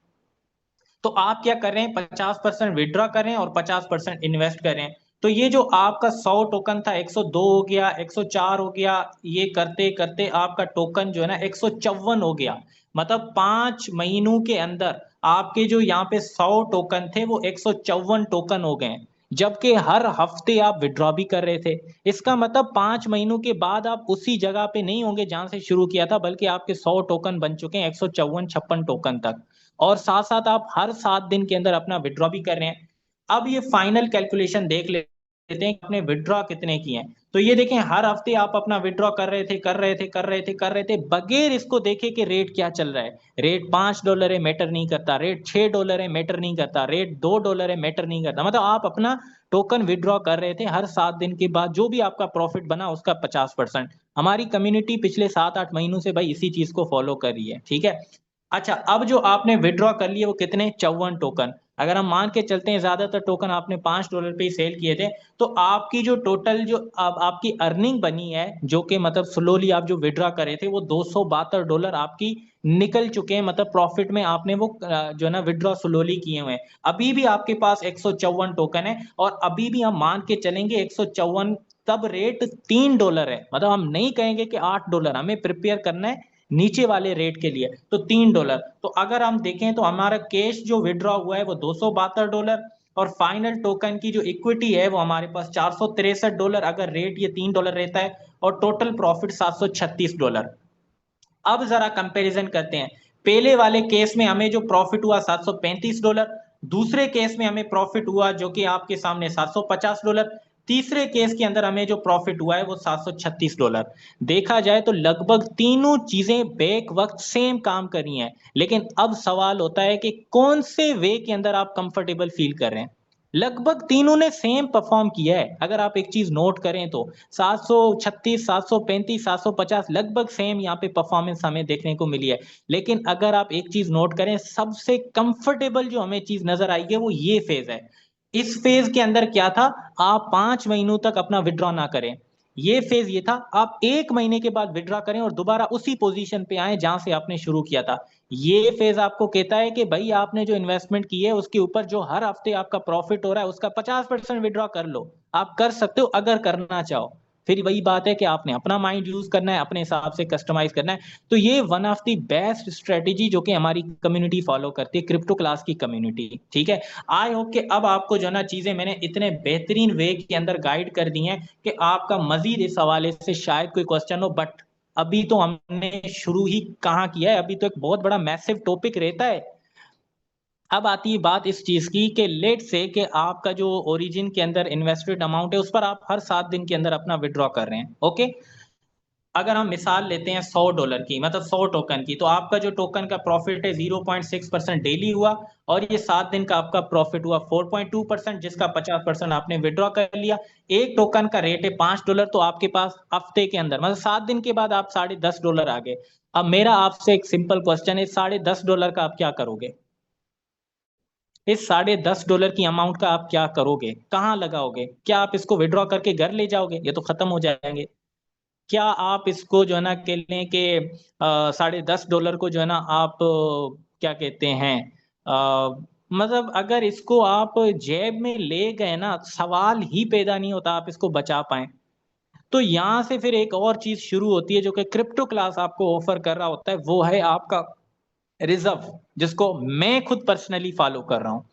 तो आप क्या कर रहे हैं, 50% विड्रॉ कर रहे हैं और 50% इन्वेस्ट कर रहे हैं। तो ये जो आपका 100 टोकन था, 102 हो गया, 104 हो गया, ये करते करते आपका टोकन जो है ना 154 हो गया। मतलब 5 महीनों के अंदर आपके जो यहाँ पे 100 टोकन थे वो 154 टोकन हो गए, जबकि हर हफ्ते आप विड्रॉ भी कर रहे थे। इसका मतलब 5 महीनों के बाद आप उसी जगह पे नहीं होंगे जहां से शुरू किया था, बल्कि आपके 100 टोकन बन चुके हैं 154-56 टोकन तक। और साथ साथ आप हर 7 दिन के अंदर अपना विड्रॉ भी कर रहे हैं। अब ये फाइनल कैलकुलेशन देख लेते हैं कि आपने विड्रॉ कितने किए हैं। तो ये देखें, हर हफ्ते आप अपना विड्रॉ कर रहे थे, कर रहे थे, कर रहे थे, कर रहे थे, बगैर इसको देखे कि रेट क्या चल रहा है। रेट $5 है, मैटर नहीं करता। रेट $6 है, मैटर नहीं करता। रेट $2 है, मैटर नहीं करता। मतलब आप अपना टोकन विड्रॉ कर रहे थे, हर 7 दिन के बाद जो भी आपका प्रॉफिट बना उसका 50%। हमारी कम्युनिटी पिछले 7-8 महीनों से भाई इसी चीज को फॉलो कर रही है, ठीक है। अच्छा, अब जो आपने विड्रॉ कर लिए वो कितने, 54 टोकन। अगर हम मान के चलते हैं ज्यादातर टोकन आपने $5 पे ही सेल किए थे, तो आपकी जो टोटल जो आपकी अर्निंग बनी है, जो कि मतलब स्लोली आप जो विड्रॉ करे थे, वो $272 आपकी निकल चुके हैं। मतलब प्रॉफिट में आपने वो जो है ना विड्रॉ स्लोली किए हुए हैं। अभी भी आपके पास 154 टोकन है, और अभी भी हम मान के चलेंगे 154, तब रेट $3 है। मतलब हम नहीं कहेंगे कि $8, हमें प्रिपेयर करना है नीचे वाले रेट के लिए, तो $3। तो अगर हम देखें तो हमारा कैश जो विड्रॉ हुआ है वो $272, और फाइनल टोकन की जो इक्विटी है वो हमारे पास $463, अगर रेट ये $3 रहता है, और टोटल प्रॉफिट $736। अब जरा कंपैरिजन करते हैं। पहले वाले केस में हमें जो प्रॉफिट हुआ $735, दूसरे केस में हमें प्रॉफिट हुआ जो कि आपके सामने $750। तीसरे केस के अंदर हमें जो प्रॉफिट हुआ है वो $736। देखा जाए तो लगभग तीनों चीजें बैक वक्त सेम काम कर रही हैं, लेकिन अब सवाल होता है कि कौन से वे के अंदर आप कंफर्टेबल फील कर रहे हैं। लगभग तीनों ने सेम परफॉर्म किया है, अगर आप एक चीज नोट करें तो 736, 735, 750 लगभग सेम यहाँ पे परफॉर्मेंस हमें देखने को मिली है। लेकिन अगर आप एक चीज नोट करें, सबसे कंफर्टेबल जो हमें चीज नजर आई है वो ये फेज है। इस फेज के अंदर क्या था, आप 5 महीनों तक अपना विड्रॉ ना करें। ये फेज ये था, आप 1 महीने के बाद विड्रॉ करें और दोबारा उसी पोजीशन पे आए जहां से आपने शुरू किया था। ये फेज आपको कहता है कि भाई आपने जो इन्वेस्टमेंट की है उसके ऊपर जो हर हफ्ते आपका प्रॉफिट हो रहा है उसका 50% विड्रॉ कर लो। आप कर सकते हो अगर करना चाहो। फिर वही बात है कि आपने अपना माइंड यूज करना है, अपने हिसाब से कस्टमाइज करना है। तो ये one of the best strategy जो कि हमारी कम्युनिटी फॉलो करती है, क्रिप्टो क्लास की कम्युनिटी। ठीक है, आई होप कि अब आपको जो है ना चीजें मैंने इतने बेहतरीन वे के अंदर गाइड कर दी हैं कि आपका मजीद इस हवाले से शायद कोई क्वेश्चन हो। बट अभी तो हमने शुरू ही कहाँ किया है, अभी तो एक बहुत बड़ा मैसिव टॉपिक रहता है। अब आती है बात इस चीज की कि लेट से कि आपका जो ओरिजिन के अंदर इन्वेस्टेड अमाउंट है उस पर आप हर 7 दिन के अंदर अपना विड्रॉ कर रहे हैं। ओके, अगर हम मिसाल लेते हैं $100 की, मतलब 100 टोकन की, तो आपका जो टोकन का प्रॉफिट है 0.6% डेली हुआ, और ये 7 दिन का आपका प्रॉफिट हुआ 4.2%, जिसका 50% आपने विड्रॉ कर लिया। एक टोकन का रेट है $5, तो आपके पास हफ्ते के अंदर मतलब 7 दिन के बाद आप $10.5 आ गए। अब मेरा आपसे एक सिंपल क्वेश्चन है, $10.5 का आप क्या करोगे? इस $10.5 की अमाउंट का आप क्या करोगे, कहाँ लगाओगे? क्या आप इसको विड्रॉ करके घर ले जाओगे? ये तो खत्म हो जाएंगे। क्या आप इसको जो है ना कह लें कि $10.5 को जो है ना आप क्या कहते हैं, मतलब अगर इसको आप जेब में ले गए ना, सवाल ही पैदा नहीं होता आप इसको बचा पाए। तो यहाँ से फिर एक और चीज शुरू होती है जो कि क्रिप्टो क्लास आपको ऑफर कर रहा होता है, वो है आपका रिजर्व, जिसको मैं खुद पर्सनली फॉलो कर रहा हूँ।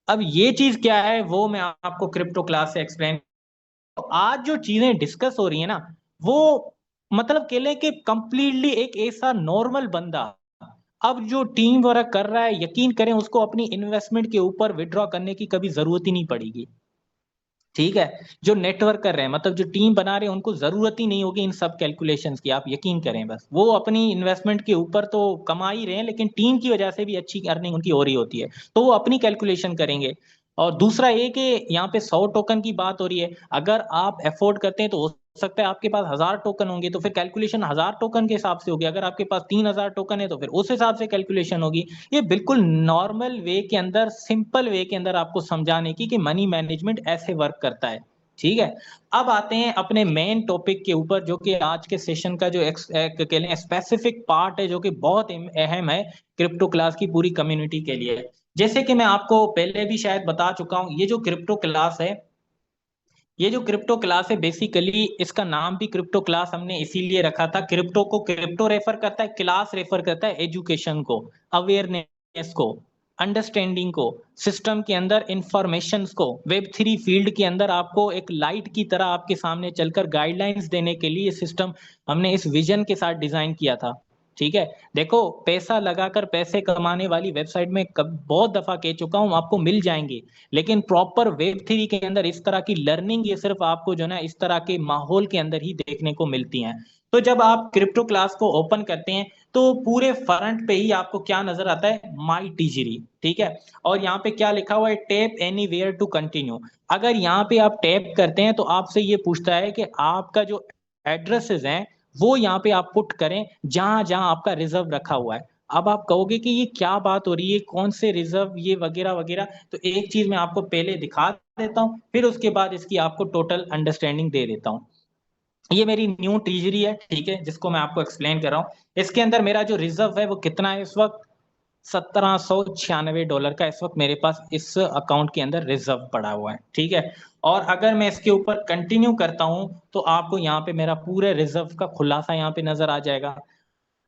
अब ये चीज क्या है वो मैं आपको क्रिप्टो क्लास से एक्सप्लेन। तो आज जो चीजें डिस्कस हो रही है ना, वो मतलब कह लें कि कंप्लीटली एक ऐसा नॉर्मल बंदा अब जो टीम वर्क कर रहा है, यकीन करें उसको अपनी इन्वेस्टमेंट के ऊपर विड्रॉ करने की कभी जरूरत ही नहीं पड़ेगी। ठीक है, जो नेटवर्क कर रहे हैं मतलब जो टीम बना रहे हैं उनको जरूरत ही नहीं होगी इन सब कैलकुलेशंस की, आप यकीन करें। बस वो अपनी इन्वेस्टमेंट के ऊपर तो कमा ही रहे हैं, लेकिन टीम की वजह से भी अच्छी अर्निंग उनकी हो रही होती है, तो वो अपनी कैलकुलेशन करेंगे। और दूसरा ये कि यहाँ पे 100 टोकन की बात हो रही है, अगर आप अफोर्ड करते हैं तो हो सकता है आपके पास 1000 टोकन होंगे, तो फिर कैलकुलेशन 1000 टोकन के हिसाब से होगी। अगर आपके पास 3000 टोकन है तो फिर उस हिसाब से कैलकुलेशन होगी। ये बिल्कुल नॉर्मल वे के अंदर, सिंपल वे के अंदर आपको समझाने की कि मनी मैनेजमेंट ऐसे वर्क करता है। ठीक है, अब आते हैं अपने मेन टॉपिक के ऊपर, जो कि आज के सेशन का जो कह लें स्पेसिफिक पार्ट है, जो कि बहुत अहम है क्रिप्टो क्लास की पूरी कम्युनिटी के लिए। जैसे कि मैं आपको पहले भी शायद बता चुका हूं, ये जो क्रिप्टो क्लास है बेसिकली इसका नाम भी क्रिप्टो क्लास हमने इसीलिए रखा था। क्रिप्टो को क्रिप्टो रेफर करता है, क्लास रेफर करता है एजुकेशन को, अवेयरनेस को, अंडरस्टैंडिंग को, सिस्टम के अंदर इंफॉर्मेशन को। वेब 3 फील्ड के अंदर आपको एक लाइट की तरह आपके सामने चलकर गाइडलाइंस देने के लिए सिस्टम हमने इस विजन के साथ डिजाइन किया था। ठीक है, देखो पैसा लगाकर पैसे कमाने वाली वेबसाइट में बहुत दफा कह चुका हूं आपको मिल जाएंगी, लेकिन प्रॉपर वेब 3 के अंदर इस तरह की लर्निंग ये सिर्फ आपको जो ना इस तरह के माहौल के अंदर ही देखने को मिलती हैं। तो जब आप क्रिप्टो क्लास को ओपन करते हैं तो पूरे फ्रंट पे ही आपको क्या नजर आता है, माई टीजरी। ठीक है, और यहाँ पे क्या लिखा हुआ है, टैप एनीवेयर टू कंटिन्यू। अगर यहाँ पे आप टैप करते हैं तो आपसे ये पूछता है कि आपका जो एड्रेसेस हैं वो यहाँ पे आप पुट करें जहां जहां आपका रिजर्व रखा हुआ है। अब आप कहोगे कि ये क्या बात हो रही है, कौन से रिजर्व, ये वगैरह वगैरह। तो एक चीज मैं आपको पहले दिखा देता हूँ, फिर उसके बाद इसकी आपको टोटल अंडरस्टैंडिंग दे देता हूँ। ये मेरी न्यू ट्रेजरी है, ठीक है, जिसको मैं आपको एक्सप्लेन कर रहा हूँ। इसके अंदर मेरा जो रिजर्व है वो कितना है इस वक्त, $1796 का इस वक्त मेरे पास इस अकाउंट के अंदर रिजर्व पड़ा हुआ है। ठीक है, और अगर मैं इसके ऊपर कंटिन्यू करता हूं तो आपको यहाँ पे मेरा पूरे रिजर्व का खुलासा यहाँ पे नजर आ जाएगा।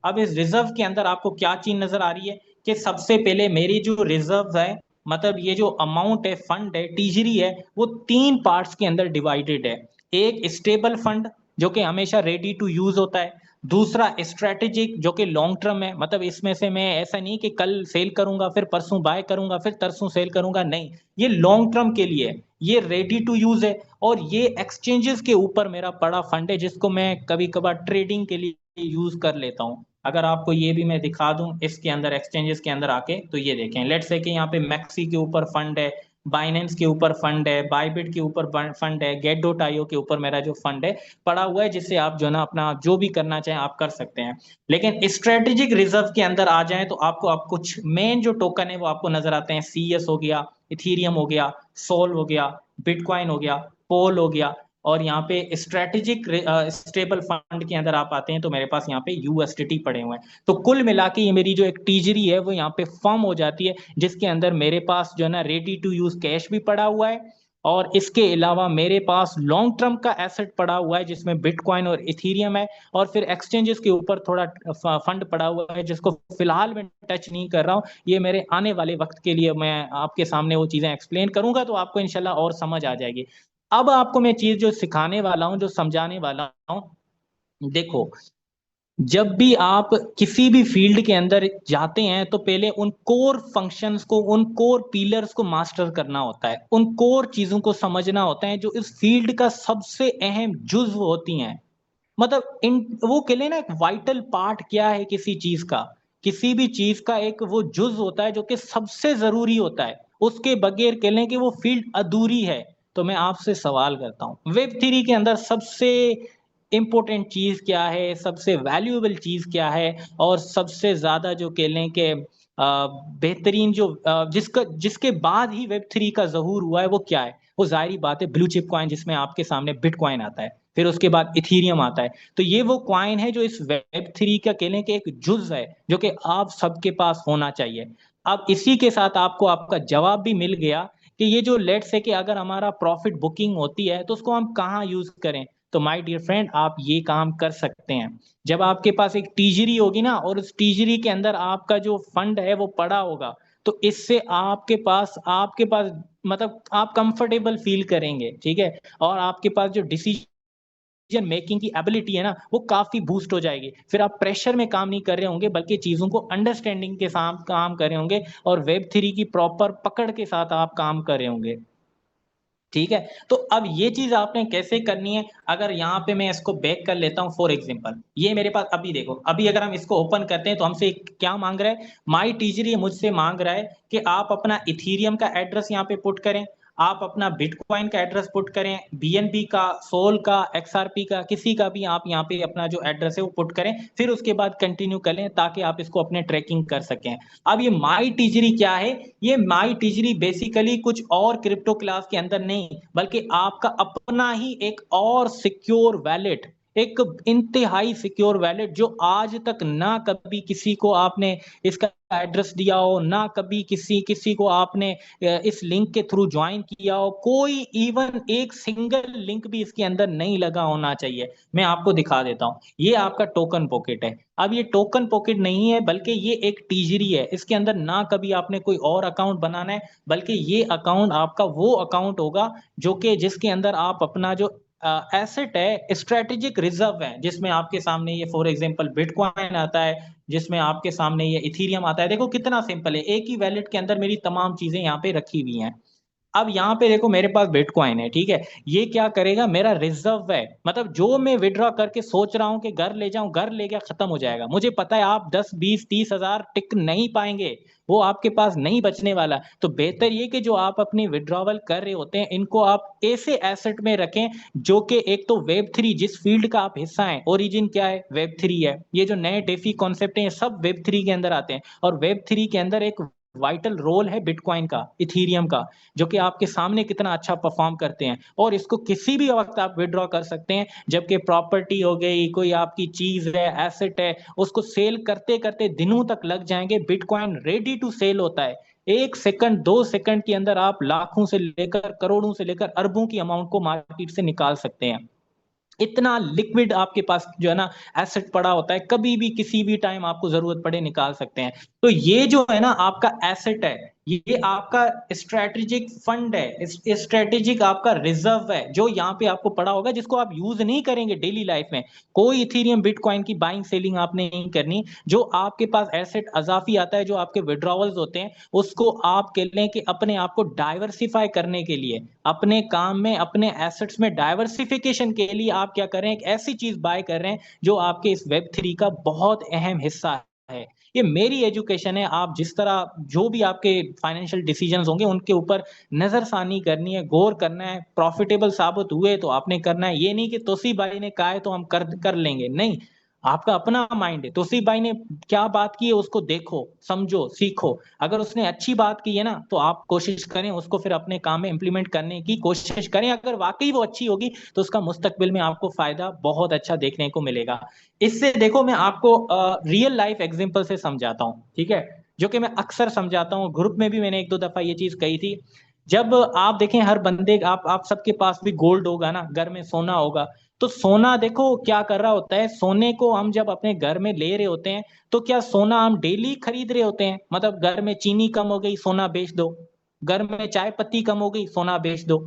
अब इस रिजर्व के अंदर आपको क्या चीज नजर आ रही है कि सबसे पहले मेरी जो रिजर्व है, मतलब ये जो अमाउंट है, फंड है, टीजरी है, वो 3 पार्ट्स के अंदर डिवाइडेड है। एक स्टेबल फंड जो कि हमेशा रेडी टू यूज होता है, दूसरा स्ट्रेटेजिक जो कि लॉन्ग टर्म है, मतलब इसमें से मैं ऐसा नहीं कि कल सेल करूंगा फिर परसों बाय करूंगा फिर तरसों सेल करूंगा, नहीं, ये लॉन्ग टर्म के लिए है, ये रेडी टू यूज है। और ये एक्सचेंजेस के ऊपर मेरा बड़ा फंड है जिसको मैं कभी कभार ट्रेडिंग के लिए यूज कर लेता हूँ। अगर आपको ये भी मैं दिखा दूं इसके अंदर एक्सचेंजेस के अंदर आके, तो ये देखें, लेट्स से कि यहाँ पे मैक्सी के ऊपर फंड है, बाइनेंस के ऊपर फंड है, बाइबिट के ऊपर फंड है, गेट डॉट आईओ के ऊपर मेरा जो फंड है पड़ा हुआ है, जिससे आप जो ना अपना जो भी करना चाहें आप कर सकते हैं। लेकिन स्ट्रेटेजिक रिजर्व के अंदर आ जाएं तो आपको आप कुछ मेन जो टोकन है वो आपको नजर आते हैं, सीएस हो गया, इथीरियम हो गया, सोल हो गया, बिटकॉइन हो गया, पोल हो गया। और यहाँ पे स्ट्रेटेजिक स्टेबल फंड के अंदर आप आते हैं तो मेरे पास यहाँ पे यूएसडीटी पड़े हुए हैं। तो कुल मिला के ये मेरी जो एक टीजरी है वो यहाँ पे फर्म हो जाती है, जिसके अंदर मेरे पास जो है ना रेडी टू यूज कैश भी पड़ा हुआ है, और इसके अलावा मेरे पास लॉन्ग टर्म का एसेट पड़ा हुआ है जिसमें बिटकॉइन और इथीरियम है, और फिर एक्सचेंजेस के ऊपर थोड़ा फंड पड़ा हुआ है जिसको फिलहाल मैं टच नहीं कर रहा हूँ। ये मेरे आने वाले वक्त के लिए मैं आपके सामने वो चीजें एक्सप्लेन करूंगा तो आपको इंशाल्लाह और समझ आ जाएगी। अब आपको मैं चीज जो सिखाने वाला हूँ, जो समझाने वाला हूँ, देखो, जब भी आप किसी भी फील्ड के अंदर जाते हैं तो पहले उन कोर फंक्शंस को, उन कोर पिलर्स को मास्टर करना होता है, उन कोर चीजों को समझना होता है जो इस फील्ड का सबसे अहम जुज्व होती हैं। मतलब इन वो कह लेना एक वाइटल पार्ट क्या है किसी चीज का, किसी भी चीज का एक वो जुज होता है जो कि सबसे जरूरी होता है, उसके बगैर कह लें कि वो फील्ड अधूरी है। तो मैं आपसे सवाल करता हूँ, वेब थ्री के अंदर सबसे इंपॉर्टेंट चीज क्या है, सबसे वैल्यूएबल चीज क्या है, और सबसे ज्यादा जो कह लें कि बेहतरीन जो जिसका जिसके बाद ही वेब थ्री का ज़हूर हुआ है वो क्या है? वो जाहिर बात है ब्लू चिप कॉइन, जिसमें आपके सामने बिटकॉइन आता है, फिर उसके बाद इथीरियम आता है। तो ये वो कॉइन है जो इस वेब थ्री का कह लें कि एक जुज है जो कि आप सबके पास होना चाहिए। अब इसी के साथ आपको आपका जवाब भी मिल गया कि ये जो लेट्स है कि अगर हमारा प्रॉफिट बुकिंग होती है तो उसको हम कहाँ यूज करें। तो माय डियर फ्रेंड, आप ये काम कर सकते हैं, जब आपके पास एक टीजरी होगी ना और उस टीजरी के अंदर आपका जो फंड है वो पड़ा होगा, तो इससे आपके पास मतलब आप कंफर्टेबल फील करेंगे, ठीक है, और आपके पास जो डिसीजन मेकिंग की एबिलिटी है ना वो काफी बूस्ट हो जाएगी। फिर आप प्रेशर में काम नहीं कर रहे होंगे बल्कि चीजों को अंडरस्टैंडिंग के साथ काम कर रहे होंगे, और वेब थ्री की प्रॉपर पकड़ के साथ आप काम कर रहे होंगे। ठीक है, तो अब ये चीज आपने कैसे करनी है, अगर यहाँ पे मैं इसको बैक कर लेता हूँ, फॉर एग्जांपल ये मेरे पास अभी देखो, अभी अगर हम इसको ओपन करते हैं तो हमसे क्या मांग रहा है, माई टीजर ये मुझसे मांग रहा है कि आप अपना इथीरियम का एड्रेस यहाँ पे पुट करें, आप अपना बिटकॉइन का एड्रेस पुट करें, बीएनबी का, सोल का, एक्सआरपी का, किसी का भी आप यहाँ पे अपना जो एड्रेस है वो पुट करें, फिर उसके बाद कंटिन्यू कर लें ताकि आप इसको अपने ट्रैकिंग कर सकें। अब ये माई टिजरी क्या है, ये माई टिजरी बेसिकली कुछ और क्रिप्टो क्लास के अंदर नहीं बल्कि आपका अपना ही एक और सिक्योर वैलेट, एक इंतहाई सिक्योर वैलेट जो आज तक ना कभी किसी को आपने इसका एड्रेस दिया हो, ना कभी किसी किसी को आपने इस लिंक के थ्रू ज्वाइन किया हो, कोई इवन एक सिंगल लिंक भी इसके अंदर नहीं लगा होना चाहिए। मैं आपको दिखा देता हूं, ये आपका टोकन पॉकेट है। अब ये टोकन पॉकेट नहीं है बल्कि ये एक टीजरी है, इसके अंदर ना कभी आपने कोई और अकाउंट बनाना है बल्कि ये अकाउंट आपका वो अकाउंट होगा जो कि जिसके अंदर आप अपना जो एसेट है, स्ट्रेटेजिक रिजर्व है, जिसमें आपके सामने ये फॉर एग्जांपल बिटकॉइन आता है, जिसमें आपके सामने ये इथीरियम आता है। देखो कितना सिंपल है, एक ही वैलेट के अंदर मेरी तमाम चीजें यहाँ पे रखी हुई हैं। अब यहाँ पे देखो मेरे पास बिटकॉइन है, ठीक है, ये क्या करेगा, मेरा रिजर्व है, मतलब जो मैं विड्रॉ करके सोच रहा हूँ कि घर ले जाऊं, घर ले गया खत्म हो जाएगा, मुझे पता है आप 10 20 30 हजार टिक नहीं पाएंगे, वो आपके पास नहीं बचने वाला। तो बेहतर ये कि जो आप अपनी विड्रॉवल कर रहे होते हैं इनको आप ऐसे एसेट में रखें जो कि एक तो वेब थ्री जिस फील्ड का आप हिस्सा है, ओरिजिन क्या है, वेब थ्री है, ये जो नए डेफी कॉन्सेप्ट है सब वेब थ्री के अंदर आते हैं, और वेब थ्री के अंदर एक वाइटल रोल है बिटकॉइन का, इथीरियम का, जो कि आपके सामने कितना अच्छा परफॉर्म करते हैं, और इसको किसी भी वक्त आप विड्रॉ कर सकते हैं। जबकि प्रॉपर्टी हो गई, कोई आपकी चीज है, एसेट है, उसको सेल करते करते दिनों तक लग जाएंगे, बिटकॉइन रेडी टू सेल होता है, 1 सेकंड 2 सेकंड के अंदर आप लाखों से लेकर करोड़ों से लेकर अरबों की अमाउंट को मार्केट से निकाल सकते हैं। इतना लिक्विड आपके पास जो है ना एसेट पड़ा होता है, कभी भी किसी भी टाइम आपको जरूरत पड़े निकाल सकते हैं। तो ये जो है ना आपका एसेट है, ये आपका स्ट्रेटेजिक फंड है, स्ट्रेटेजिक आपका रिजर्व है, जो यहाँ पे आपको पड़ा होगा, जिसको आप यूज नहीं करेंगे डेली लाइफ में। कोई इथेरियम बिटकॉइन की बाइंग सेलिंग आपने नहीं करनी। जो आपके पास एसेट अजाफी आता है, जो आपके विड्रॉवल्स होते हैं, उसको आप कह लें कि अपने आप को डाइवर्सिफाई करने के लिए, अपने काम में, अपने एसेट्स में डाइवर्सिफिकेशन के लिए आप क्या कर रहे हैं, एक ऐसी चीज बाय कर रहे हैं जो आपके इस वेब 3 का बहुत अहम हिस्सा है। ये मेरी एजुकेशन है। आप जिस तरह जो भी आपके फाइनेंशियल डिसीजंस होंगे उनके ऊपर नजरसानी करनी है, गौर करना है। प्रॉफिटेबल साबित हुए तो आपने करना है, ये नहीं कि तोसी भाई ने कहा है तो हम कर कर लेंगे, नहीं। आपका अपना माइंड है, तोसी भाई ने क्या बात की है उसको देखो, समझो, सीखो। अगर उसने अच्छी बात की है ना, तो आप कोशिश करें उसको फिर अपने काम में इंप्लीमेंट करने की कोशिश करें। अगर वाकई वो अच्छी होगी तो उसका मुस्तकबिल में आपको फायदा बहुत अच्छा देखने को मिलेगा। इससे देखो, मैं आपको रियल लाइफ एग्जांपल से समझाता हूँ, ठीक है, जो कि मैं अक्सर समझाता हूँ। ग्रुप में भी मैंने एक दो दफा ये चीज कही थी। जब आप देखें, हर बंदे, आप सबके पास भी गोल्ड होगा ना, घर में सोना होगा। तो सोना देखो क्या कर रहा होता है, सोने को हम जब अपने घर में ले रहे होते हैं, तो क्या सोना हम डेली खरीद रहे होते हैं? मतलब घर में चीनी कम हो गई, सोना बेच दो। घर में चाय पत्ती कम हो गई, सोना बेच दो।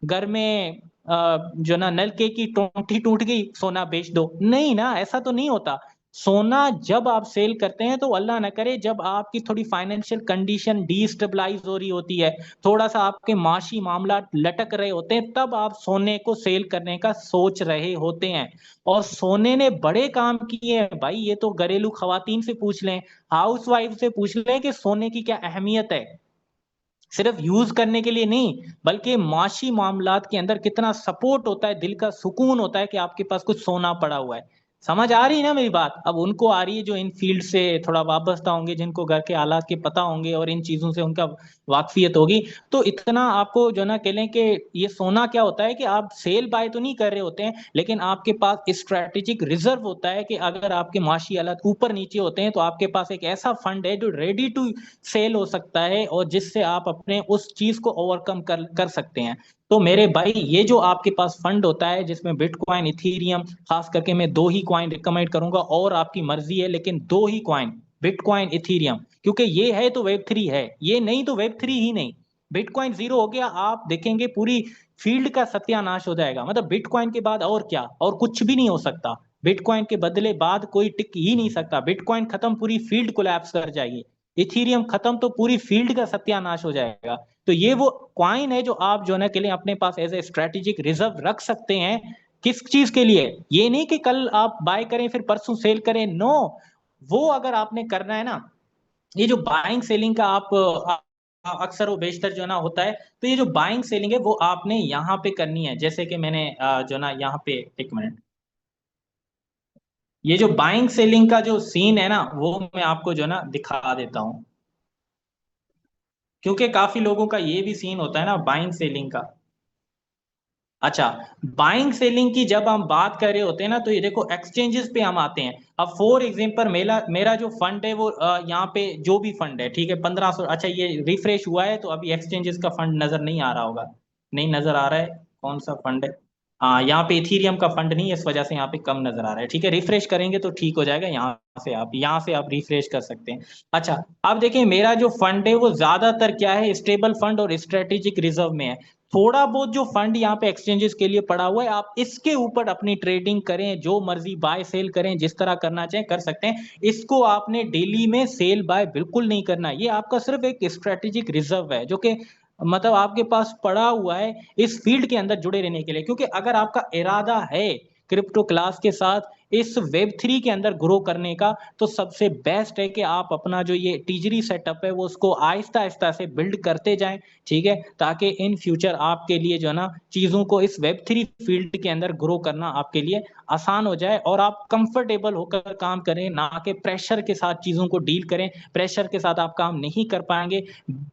घर में जो ना नलके की टोंटी टूट गई, सोना बेच दो। नहीं ना, ऐसा तो नहीं होता। सोना जब आप सेल करते हैं, तो अल्लाह ना करे, जब आपकी थोड़ी फाइनेंशियल कंडीशन डिस्टेबलाइज हो रही होती है, थोड़ा सा आपके माशी मामला लटक रहे होते हैं, तब आप सोने को सेल करने का सोच रहे होते हैं। और सोने ने बड़े काम किए हैं भाई। ये तो घरेलू खवातीन से पूछ लें, हाउस वाइफ से पूछ लें कि सोने की क्या अहमियत है। सिर्फ यूज करने के लिए नहीं, बल्कि माशी मामलात के अंदर कितना सपोर्ट होता है, दिल का सुकून होता है कि आपके पास कुछ सोना पड़ा हुआ है। समझ आ रही है ना मेरी बात? अब उनको आ रही है जो इन फील्ड से थोड़ा वाबस्ता होंगे, जिनको घर के हालात के पता होंगे और इन चीजों से उनका वाकफियत होगी। तो इतना आपको जो ना कह लें कि ये सोना क्या होता है कि आप सेल बाय तो नहीं कर रहे होते हैं, लेकिन आपके पास स्ट्रेटेजिक रिजर्व होता है कि अगर आपके माशी हालात ऊपर नीचे होते हैं, तो आपके पास एक ऐसा फंड है जो रेडी टू सेल हो सकता है, और जिससे आप अपने उस चीज को ओवरकम कर कर सकते हैं। तो मेरे भाई, ये जो आपके पास फंड होता है, जिसमें बिटकॉइन, इथीरियम, खास करके मैं दो ही कॉइन रिकमेंड करूंगा, और आपकी मर्जी है, लेकिन दो ही कॉइन, बिटकॉइन, इथीरियम। क्योंकि ये है तो वेब 3 है, ये नहीं तो वेब 3 ही नहीं। बिटकॉइन जीरो हो गया, आप देखेंगे पूरी फील्ड का सत्यानाश हो जाएगा। मतलब बिटकॉइन के बाद और क्या, और कुछ भी नहीं हो सकता। बिटकॉइन के बदले बाद कोई टिक ही नहीं सकता। बिटकॉइन खत्म, पूरी फील्ड कोलैप्स कर जाएगी। इथीरियम खत्म तो पूरी फील्ड का सत्यानाश हो जाएगा। तो ये वो क्वाइन है जो आप जो है के लिए अपने पास एज ए स्ट्रेटेजिक रिजर्व रख सकते हैं। किस चीज के लिए? ये नहीं कि कल आप बाय करें फिर परसों सेल करें, नो। वो अगर आपने करना है ना, ये जो बाइंग सेलिंग का आप अक्सर वो बेशतर जो ना होता है, तो ये जो बाइंग सेलिंग है वो आपने यहाँ पे करनी है। जैसे कि मैंने जो ना यहाँ पे, एक मिनट, ये जो बाइंग सेलिंग का जो सीन है ना, वो मैं आपको जो ना दिखा देता हूँ। क्योंकि काफी लोगों का ये भी सीन होता है ना बाइंग सेलिंग का। अच्छा, बाइंग सेलिंग की जब हम बात कर रहे होते हैं ना, तो ये देखो एक्सचेंजेस पे हम आते हैं। अब फॉर एग्जांपल, मेरा मेरा जो फंड है वो यहाँ पे जो भी फंड है, ठीक है, 1500। अच्छा, ये रिफ्रेश हुआ है तो अभी एक्सचेंजेस का फंड नजर नहीं आ रहा होगा। नहीं नजर आ रहा है? कौन सा फंड है? हाँ, यहाँ पे इथीरियम का फंड नहीं है, इस वजह से यहाँ पे कम नजर आ रहा है। ठीक है, रिफ्रेश करेंगे तो ठीक हो जाएगा। यहाँ से आप रिफ्रेश कर सकते हैं। अच्छा, अब देखिए, मेरा जो फंड है वो ज्यादातर क्या है, स्टेबल फंड और स्ट्रेटेजिक रिजर्व में है। थोड़ा बहुत जो फंड यहाँ पे एक्सचेंजेस के लिए पड़ा हुआ है, आप इसके ऊपर अपनी ट्रेडिंग करें, जो मर्जी बाय सेल करें, जिस तरह करना चाहें कर सकते हैं। इसको आपने डेली में सेल बाय बिल्कुल नहीं करना है। ये आपका सिर्फ एक स्ट्रेटेजिक रिजर्व है, जो कि मतलब आपके पास पड़ा हुआ है इस फील्ड के अंदर जुड़े रहने के लिए। क्योंकि अगर आपका इरादा है क्रिप्टो क्लास के साथ इस वेब 3 के अंदर ग्रो करने का, तो सबसे बेस्ट है कि आप अपना जो ये टीजरी सेटअप है वो उसको आहिस्ता आहिस्ता से बिल्ड करते जाएं। ठीक है, ताकि इन फ्यूचर आपके लिए जो है ना, चीजों को इस वेब 3 फील्ड के अंदर ग्रो करना आपके लिए आसान हो जाए, और आप कंफर्टेबल होकर काम करें, ना कि प्रेशर के साथ चीजों को डील करें। प्रेशर के साथ आप काम नहीं कर पाएंगे।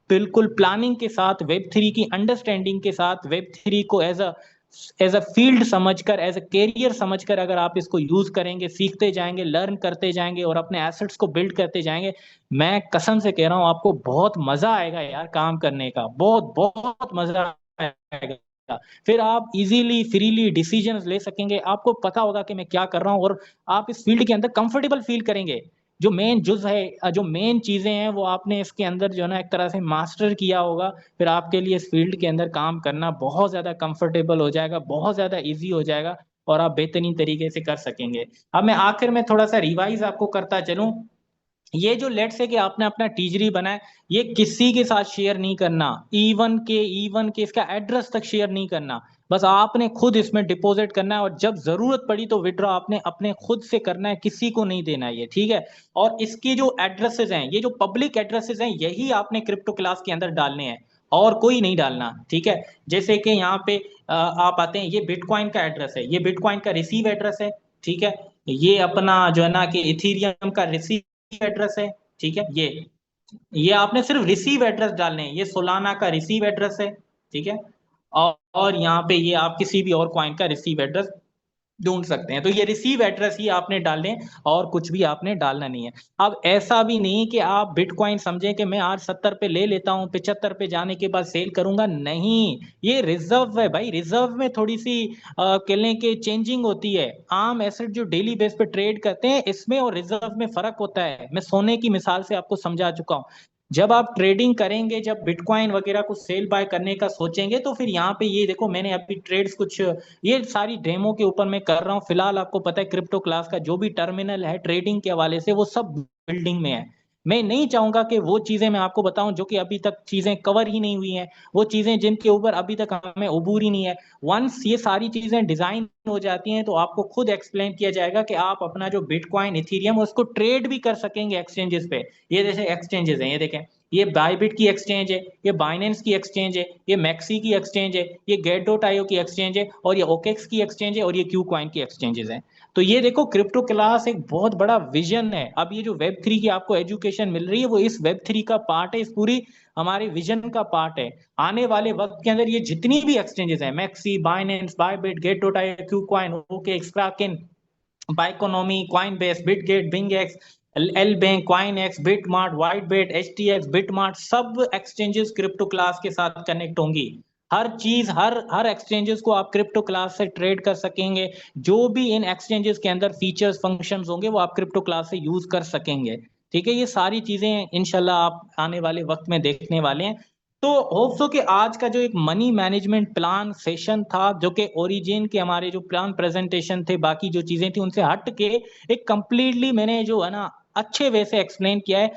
बिल्कुल प्लानिंग के साथ, वेब 3 की अंडरस्टैंडिंग के साथ, वेब 3 को एज अ फील्ड समझकर, एज अ कैरियर समझकर अगर आप इसको यूज करेंगे, सीखते जाएंगे, लर्न करते जाएंगे और अपने एसेट्स को बिल्ड करते जाएंगे, मैं कसम से कह रहा हूं आपको बहुत मजा आएगा यार काम करने का, बहुत बहुत मजा आएगा। फिर आप इजीली फ्रीली डिसीजंस ले सकेंगे, आपको पता होगा कि मैं क्या कर रहा हूं, और आप इस फील्ड के अंदर कंफर्टेबल फील करेंगे। जो मेन जुज है, जो मेन चीजें हैं वो आपने इसके अंदर जो है ना एक तरह से मास्टर किया होगा, फिर आपके लिए इस फील्ड के अंदर काम करना बहुत ज्यादा कंफर्टेबल हो जाएगा, बहुत ज्यादा इजी हो जाएगा, और आप बेहतरीन तरीके से कर सकेंगे। अब मैं आखिर में थोड़ा सा रिवाइज आपको करता चलूं। ये जो लेट से कि आपने अपना टीजरी बनाए, ये किसी के साथ शेयर नहीं करना, इवन के इसका एड्रेस तक शेयर नहीं करना। बस आपने खुद इसमें डिपॉजिट करना है, और जब जरूरत पड़ी तो विड्रॉ आपने अपने खुद से करना है, किसी को नहीं देना है ये, ठीक है। और इसके जो एड्रेसेस हैं, ये जो पब्लिक एड्रेसेस हैं, यही आपने क्रिप्टो क्लास के अंदर डालने हैं, और कोई नहीं डालना, ठीक है। जैसे कि यहाँ पे आप आते हैं, ये बिटकॉइन का एड्रेस है, ये बिटकॉइन का रिसीव एड्रेस है, ठीक है। ये अपना जो है ना कि इथीरियम का रिसीव एड्रेस है, ठीक है। ये आपने सिर्फ रिसीव एड्रेस डालने हैं, ये सोलाना का रिसीव एड्रेस है, ठीक है। और यहाँ पे ये आप किसी भी और कॉइन का रिसीव एड्रेस ढूंढ सकते हैं। तो ये रिसीव एड्रेस ही आपने डालने, और कुछ भी आपने डालना नहीं है। अब ऐसा भी नहीं कि आप बिटकॉइन समझें कि मैं आज 70 पे ले लेता हूँ, 75 पे जाने के बाद सेल करूंगा, नहीं। ये रिजर्व है भाई, रिजर्व में थोड़ी सी कहने के चेंजिंग होती है। आम एसेट जो डेली बेस पे ट्रेड करते हैं, इसमें और रिजर्व में फर्क होता है। मैं सोने की मिसाल से आपको समझा चुका हूँ। जब आप ट्रेडिंग करेंगे, जब बिटकॉइन वगैरह को सेल बाय करने का सोचेंगे, तो फिर यहाँ पे ये देखो, मैंने अभी ट्रेड्स कुछ, ये सारी डेमो के ऊपर मैं कर रहा हूँ फिलहाल। आपको पता है क्रिप्टो क्लास का जो भी टर्मिनल है ट्रेडिंग के हवाले से, वो सब बिल्डिंग में है। मैं नहीं चाहूंगा कि वो चीजें मैं आपको बताऊं जो कि अभी तक चीजें कवर ही नहीं हुई हैं, वो चीजें जिनके ऊपर अभी तक हमें उबूर ही नहीं है। वंस ये सारी चीजें डिजाइन हो जाती हैं, तो आपको खुद एक्सप्लेन किया जाएगा कि आप अपना जो बिटकॉइन इथीरियम उसको ट्रेड भी कर सकेंगे एक्सचेंजेस पे। ये जैसे एक्सचेंजेस हैं, ये देखें, ये बाइबिट की एक्सचेंज है, ये बाइनेंस की एक्सचेंज है, ये मैक्सी की एक्सचेंज है, ये गेट डॉट आईओ की एक्सचेंज है, और ये ओकेक्स की एक्सचेंज है, और ये क्यू कॉइन की एक्सचेंजेस हैं। तो ये देखो, क्रिप्टो क्लास एक बहुत बड़ा विजन है। अब ये जो वेब थ्री की आपको एजुकेशन मिल रही है, वो इस वेब थ्री का पार्ट है, इस पूरी हमारे विजन का पार्ट है। आने वाले वक्त के अंदर ये जितनी भी एक्सचेंजेस हैं, MEXC, Binance, Bybit, Gate dot IO, KuCoin, OKX, Kraken, Biconomy, Coinbase, Bitget, BingX, LBank, CoinEx, BitMart, WhiteBIT, H T X, BitMart, सब एक्सचेंजेस क्रिप्टो क्लास के साथ कनेक्ट होंगी। हर चीज, हर हर एक्सचेंजेस को आप क्रिप्टो क्लास से ट्रेड कर सकेंगे। जो भी इन एक्सचेंजेस के अंदर फीचर्स, फंक्शंस होंगे, वो आप क्रिप्टो क्लास से यूज कर सकेंगे, ठीक है। ये सारी चीजें इंशाल्लाह आप आने वाले वक्त में देखने वाले हैं। तो होप सो कि आज का जो एक मनी मैनेजमेंट प्लान सेशन था, जो कि ओरिजिन के हमारे जो प्लान प्रेजेंटेशन थे, बाकी जो चीजें थी उनसे हट के एक कंप्लीटली मैंने जो है ना अच्छे वे से एक्सप्लेन किया है।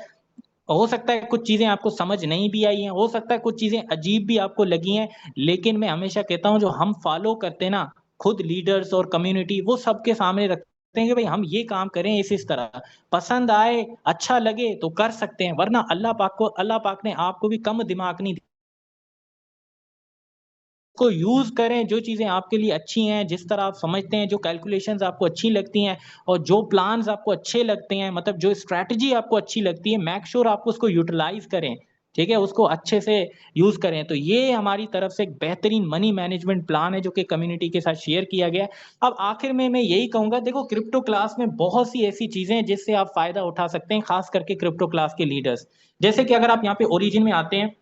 हो सकता है कुछ चीजें आपको समझ नहीं भी आई हैं, हो सकता है कुछ चीजें अजीब भी आपको लगी हैं, लेकिन मैं हमेशा कहता हूं जो हम फॉलो करते हैं ना, खुद लीडर्स और कम्युनिटी, वो सबके सामने रखते हैं कि भाई हम ये काम करें इस तरह, पसंद आए, अच्छा लगे तो कर सकते हैं, वरना अल्लाह पाक ने आपको भी कम दिमाग नहीं, को यूज करें। जो चीजें आपके लिए अच्छी हैं, जिस तरह आप समझते हैं, जो कैलकुलेशंस आपको अच्छी लगती हैं, और जो प्लान्स आपको अच्छे लगते हैं, मतलब जो स्ट्रैटेजी आपको अच्छी लगती है, मेक श्योर आप उसको यूटिलाइज करें, ठीक है, उसको अच्छे से यूज करें। तो ये हमारी तरफ से एक बेहतरीन मनी मैनेजमेंट प्लान है, जो कि कम्युनिटी के साथ शेयर किया गया है। अब आखिर में मैं यही कहूंगा, देखो क्रिप्टो क्लास में बहुत सी ऐसी चीजें हैं जिससे आप फायदा उठा सकते हैं, खास करके क्रिप्टो क्लास के लीडर्स। जैसे कि अगर आप यहाँ पे ओरिजिन में आते हैं,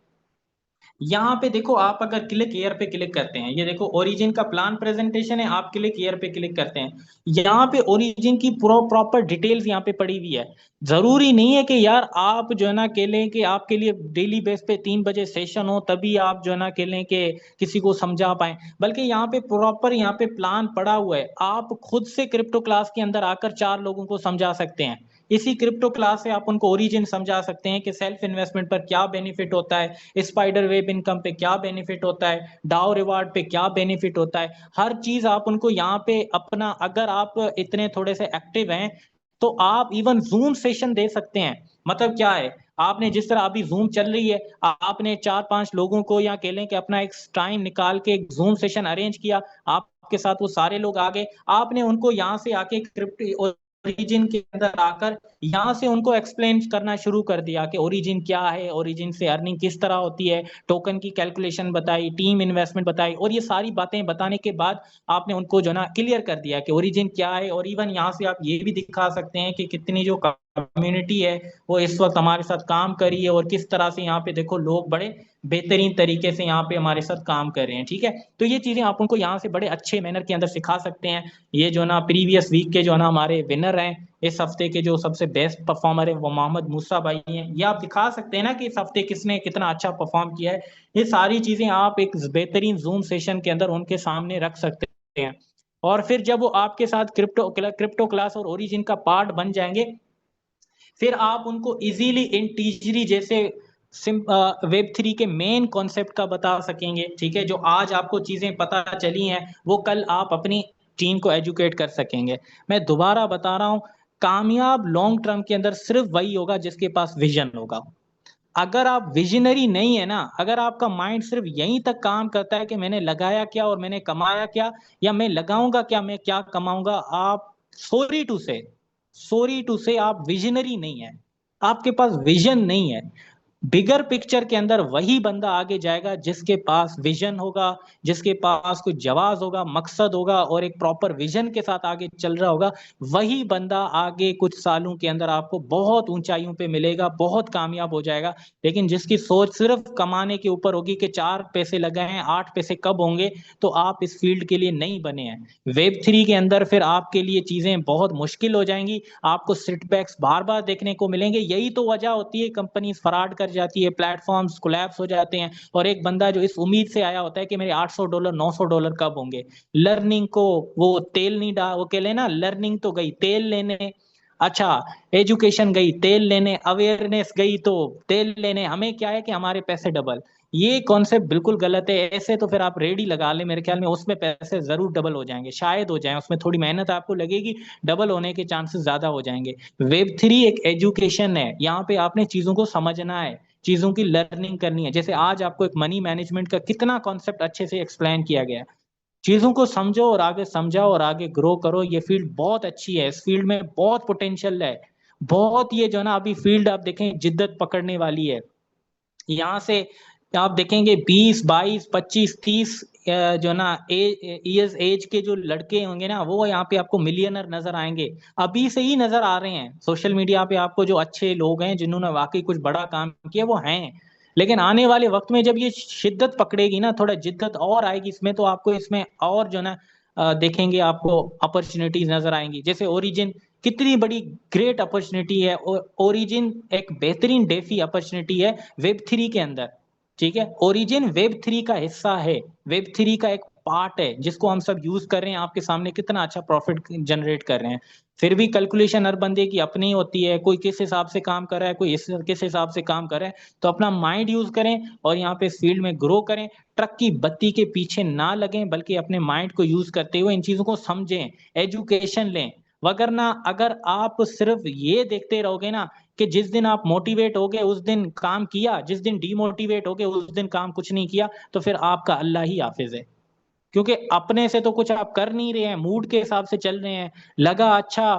यहाँ पे देखो, आप अगर क्लिक एयर पे क्लिक करते हैं, ये देखो ओरिजिन का प्लान प्रेजेंटेशन है, आप क्लिक एयर पे क्लिक करते हैं, यहाँ पे ओरिजिन की प्रॉपर डिटेल्स यहाँ पे पड़ी हुई है। जरूरी नहीं है कि यार आप जो है ना कह लें कि आपके लिए डेली बेस पे 3 बजे सेशन हो, तभी आप जो है ना कह लें कि किसी को समझा पाए, बल्कि यहाँ पे प्रॉपर यहाँ पे प्लान पड़ा हुआ है। आप खुद से क्रिप्टो क्लास के अंदर आकर 4 लोगों को समझा सकते हैं। इसी क्रिप्टो क्लास से आप उनको ओरिजिन समझा सकते हैं कि सेल्फ इन्वेस्टमेंट पर क्या बेनिफिट होता है, स्पाइडर वेब इनकम पे क्या बेनिफिट होता है, डाउ रिवार्ड पे क्या बेनिफिट होता है। हर चीज आप उनको यहाँ पे अपना, अगर आप इतने थोड़े से एक्टिव हैं, तो आप इवन जूम सेशन दे सकते हैं। मतलब क्या है, आपने जिस तरह अभी जूम चल रही है, आपने 4-5 लोगों को, या कह लें कि अपना एक टाइम निकाल के एक जूम सेशन अरेंज किया, आपके साथ वो सारे लोग आ गए, आपने उनको यहाँ से आके क्रिप्टो ओरिजिन के अंदर आकर यहाँ से उनको एक्सप्लेन करना शुरू कर दिया कि ओरिजिन क्या है, ओरिजिन से अर्निंग किस तरह होती है, टोकन की कैलकुलेशन बताई, टीम इन्वेस्टमेंट बताई, और ये सारी बातें बताने के बाद आपने उनको जो ना क्लियर कर दिया कि ओरिजिन क्या है। और इवन यहाँ से आप ये भी दिखा सकते हैं कि कितनी जो कम्युनिटी है वो इस वक्त हमारे साथ काम कर रही है, और किस तरह से यहाँ पे देखो लोग बड़े बेहतरीन तरीके से यहाँ पे हमारे साथ काम कर रहे हैं। ठीक है, तो ये चीजें आप उनको यहाँ से बड़े अच्छे मैनर के अंदर सिखा सकते हैं। ये जो ना प्रीवियस वीक के जो ना हमारे विनर हैं, इस हफ्ते के जो सबसे बेस्ट परफॉर्मर है वो मोहम्मद मूसा भाई हैं, ये आप दिखा सकते हैं ना कि इस हफ्ते किसने कितना अच्छा परफॉर्म किया है। ये सारी चीजें आप एक बेहतरीन जूम सेशन के अंदर उनके सामने रख सकते हैं। और फिर जब वो आपके साथ क्रिप्टो क्लास और ओरिजिन का पार्ट बन जाएंगे, फिर आप उनको इजीली इन टीजरी जैसे वेब थ्री के मेन कॉन्सेप्ट का बता सकेंगे। ठीक है, जो आज आपको चीजें पता चली हैं वो कल आप अपनी टीम को एजुकेट कर सकेंगे। मैं दोबारा बता रहा हूँ, कामयाब लॉन्ग टर्म के अंदर सिर्फ वही होगा जिसके पास विजन होगा। अगर आप विजनरी नहीं है ना, अगर आपका माइंड सिर्फ यहीं तक काम करता है कि मैंने लगाया क्या और मैंने कमाया क्या, या मैं लगाऊंगा क्या मैं क्या कमाऊंगा, आप सॉरी टू से आप विजनरी नहीं है, आपके पास विजन नहीं है। बिगर पिक्चर के अंदर वही बंदा आगे जाएगा जिसके पास विजन होगा, जिसके पास कुछ जवाब होगा, मकसद होगा और एक प्रॉपर विजन के साथ आगे चल रहा होगा। वही बंदा आगे कुछ सालों के अंदर आपको बहुत ऊंचाइयों पे मिलेगा, बहुत कामयाब हो जाएगा। लेकिन जिसकी सोच सिर्फ कमाने के ऊपर होगी कि 4 पैसे लगाए 8 पैसे कब होंगे, तो आप इस फील्ड के लिए नहीं बने हैं। वेब थ्री के अंदर फिर आपके लिए चीजें बहुत मुश्किल हो जाएंगी, आपको सेटबैक्स बार बार देखने को मिलेंगे। यही तो वजह होती है कंपनी फ्रॉड कर जाती है, प्लेटफॉर्म्स कोलैप्स हो जाते हैं, और एक बंदा जो इस उम्मीद से आया होता है कि मेरे $800 $900 कब होंगे, लर्निंग को वो तेल नहीं डाल, वो कह लेना लर्निंग तो गई तेल लेने, अच्छा एजुकेशन गई तेल लेने, अवेयरनेस गई तो तेल लेने, हमें क्या है कि हमारे पैसे डबल। ये कॉन्सेप्ट बिल्कुल गलत है। ऐसे तो फिर आप रेडी लगा ले, मेरे ख्याल में उसमें पैसे जरूर डबल हो जाएंगे, शायद हो जाए, उसमें थोड़ी मेहनत आपको लगेगी, डबल होने के चांसेस ज्यादा हो जाएंगे। वेब थ्री एक एजुकेशन है, यहाँ पे आपने चीजों को समझना है, चीजों की लर्निंग करनी है। जैसे आज आपको एक मनी मैनेजमेंट का कितना कॉन्सेप्ट अच्छे से एक्सप्लेन किया गया है। चीजों को समझो और आगे समझाओ और आगे ग्रो करो। ये फील्ड बहुत अच्छी है, इस फील्ड में बहुत पोटेंशियल है, बहुत। ये जो ना अभी फील्ड आप देखें जिद्दत पकड़ने वाली है। यहाँ से आप देखेंगे 20 22 25 30 जो ना ईयर्स एज के जो लड़के होंगे ना, वो यहाँ पे आपको मिलियनर नजर आएंगे, अभी से ही नजर आ रहे हैं सोशल मीडिया पे आपको। जो अच्छे लोग हैं जिन्होंने वाकई कुछ बड़ा काम किया वो हैं, लेकिन आने वाले वक्त में जब ये शिद्दत पकड़ेगी ना, थोड़ा जिद्दत और आएगी इसमें, तो आपको इसमें और जो ना देखेंगे आपको अपॉर्चुनिटीज नजर आएंगी। जैसे ओरिजिन कितनी बड़ी ग्रेट अपॉर्चुनिटी है, ओरिजिन एक बेहतरीन डेफी अपॉर्चुनिटी है वेब थ्री के अंदर। ठीक है, ओरिजिन वेब थ्री का हिस्सा है, वेब थ्री का एक पार्ट है जिसको हम सब यूज कर रहे हैं, आपके सामने कितना अच्छा प्रॉफिट जनरेट कर रहे हैं। फिर भी कैलकुलेशन हर बंदे की अपनी होती है, कोई किस हिसाब से काम कर रहा है, कोई किस हिसाब से काम कर रहा है। तो अपना माइंड यूज करें और यहाँ पे इस फील्ड में ग्रो करें। ट्रक की बत्ती के पीछे ना लगें, बल्कि अपने माइंड को यूज करते हुए इन चीजों को समझें, एजुकेशन लें। वगरना अगर आप सिर्फ ये देखते रहोगे ना कि जिस दिन आप मोटिवेट हो गए उस दिन काम किया, जिस दिन डीमोटिवेट हो गए उस दिन काम कुछ नहीं किया, तो फिर आपका अल्लाह ही हाफिज है। क्योंकि अपने से तो कुछ आप कर नहीं रहे हैं, मूड के हिसाब से चल रहे हैं। लगा अच्छा,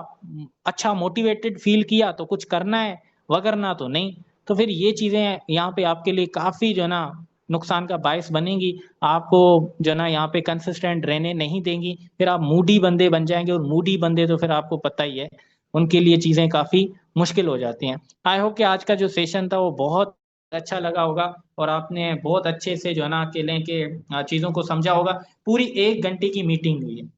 अच्छा मोटिवेटेड फील किया तो कुछ करना है, वगरना तो नहीं। तो फिर ये चीजें यहाँ पे आपके लिए काफी जो ना नुकसान का बायस बनेंगी, आपको जो ना यहाँ पे कंसिस्टेंट रहने नहीं देंगी। फिर आप मूडी बंदे बन जाएंगे, और मूडी बंदे तो फिर आपको पता ही है, उनके लिए चीजें काफी मुश्किल हो जाती हैं। आई होप कि आज का जो सेशन था वो बहुत अच्छा लगा होगा, और आपने बहुत अच्छे से जो है ना अकेले के चीजों को समझा होगा। पूरी 1 घंटे की मीटिंग हुई है,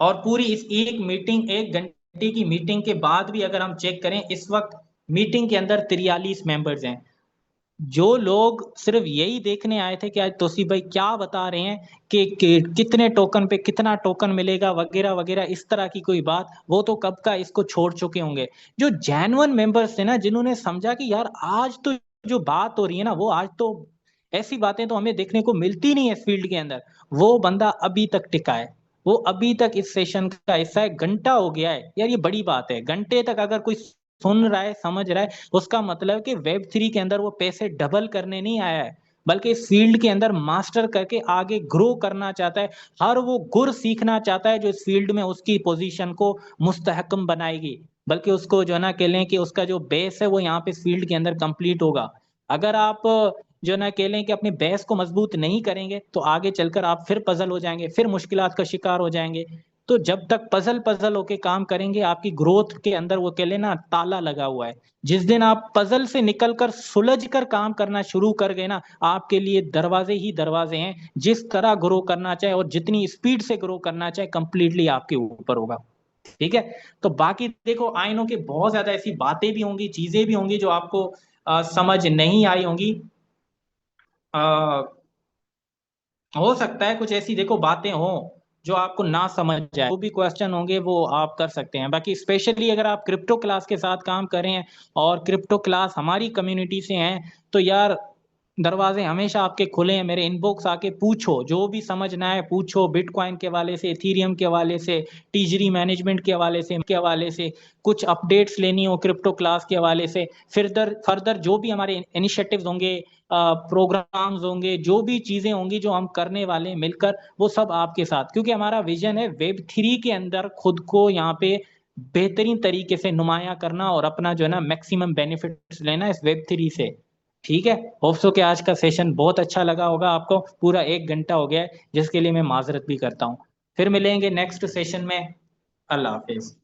और पूरी इस 1 घंटे की मीटिंग के बाद भी अगर हम चेक करें, इस वक्त मीटिंग के अंदर 43 मेंबर्स हैं। जो लोग सिर्फ यही देखने आए थे कि आज तोसीफ भाई क्या बता रहे हैं कि कितने टोकन पे कितना टोकन मिलेगा वगैरह वगैरह, इस तरह की कोई बात, वो तो कब का इसको छोड़ चुके होंगे। जो जेन्युइन मेंबर्स थे ना, जिन्होंने समझा कि यार आज तो जो बात हो रही है ना, वो आज तो ऐसी बातें तो हमें देखने को मिलती नहीं है इस फील्ड के अंदर, वो बंदा अभी तक टिका है, वो अभी तक इस सेशन का हिस्सा है। घंटा हो गया है यार, ये बड़ी बात है। घंटे तक अगर कोई सुन रहा है, समझ रहा है, उसका मतलब कि वेब थ्री के अंदर वो पैसे डबल करने नहीं आया है, बल्कि इस फील्ड के अंदर मास्टर करके आगे ग्रो करना चाहता है। हर वो गुर सीखना चाहता है जो इस फील्ड में उसकी पोजीशन को मुस्तहकम बनाएगी, बल्कि उसको जो है ना कह लें कि उसका जो बेस है वो यहाँ पे इस फील्ड के अंदर कंप्लीट होगा। अगर आप जो ना कह लें कि अपने बेस को मजबूत नहीं करेंगे, तो आगे चलकर आप फिर पजल हो जाएंगे, फिर मुश्किलात का शिकार हो जाएंगे। तो जब तक पजल पजल होके काम करेंगे, आपकी ग्रोथ के अंदर वो कह लेना ताला लगा हुआ है। जिस दिन आप पजल से निकलकर सुलझ कर काम करना शुरू कर गए ना, आपके लिए दरवाजे ही दरवाजे हैं। जिस तरह ग्रो करना चाहे और जितनी स्पीड से ग्रो करना चाहे, कंप्लीटली आपके ऊपर होगा। ठीक है। तो बाकी देखो, आई नो कि बहुत ज्यादा ऐसी बातें भी होंगी, चीजें भी होंगी जो आपको समझ नहीं आई होंगी। हो सकता है कुछ ऐसी देखो बातें हो जो आपको ना समझ आए, वो भी क्वेश्चन होंगे, वो आप कर सकते हैं। बाकी स्पेशली अगर आप क्रिप्टो क्लास के साथ काम कर रहे हैं और क्रिप्टो क्लास हमारी कम्युनिटी से हैं, तो यार दरवाजे हमेशा आपके खुले हैं। मेरे इनबॉक्स आके पूछो, जो भी समझना है पूछो, बिटकॉइन के हवाले से, इथीरियम के हवाले से, टीजरी मैनेजमेंट के हवाले से, कुछ अपडेट्स लेनी हो क्रिप्टो क्लास के हवाले से, फर्दर फर्दर जो भी हमारे इनिशिएटिव्स होंगे, प्रोग्राम्स होंगे, जो भी चीजें होंगी जो हम करने वाले हैं मिलकर, वो सब आपके साथ। क्योंकि हमारा विजन है वेब 3 के अंदर खुद को यहाँ पे बेहतरीन तरीके से नुमाया करना और अपना जो है ना मैक्सिमम बेनिफिट्स लेना इस वेब 3 से। ठीक है। होप सो कि आज का सेशन बहुत अच्छा लगा होगा आपको। पूरा 1 घंटा हो गया है, जिसके लिए मैं माजरत भी करता हूँ। फिर मिलेंगे नेक्स्ट सेशन में। अल्लाह हाफिज।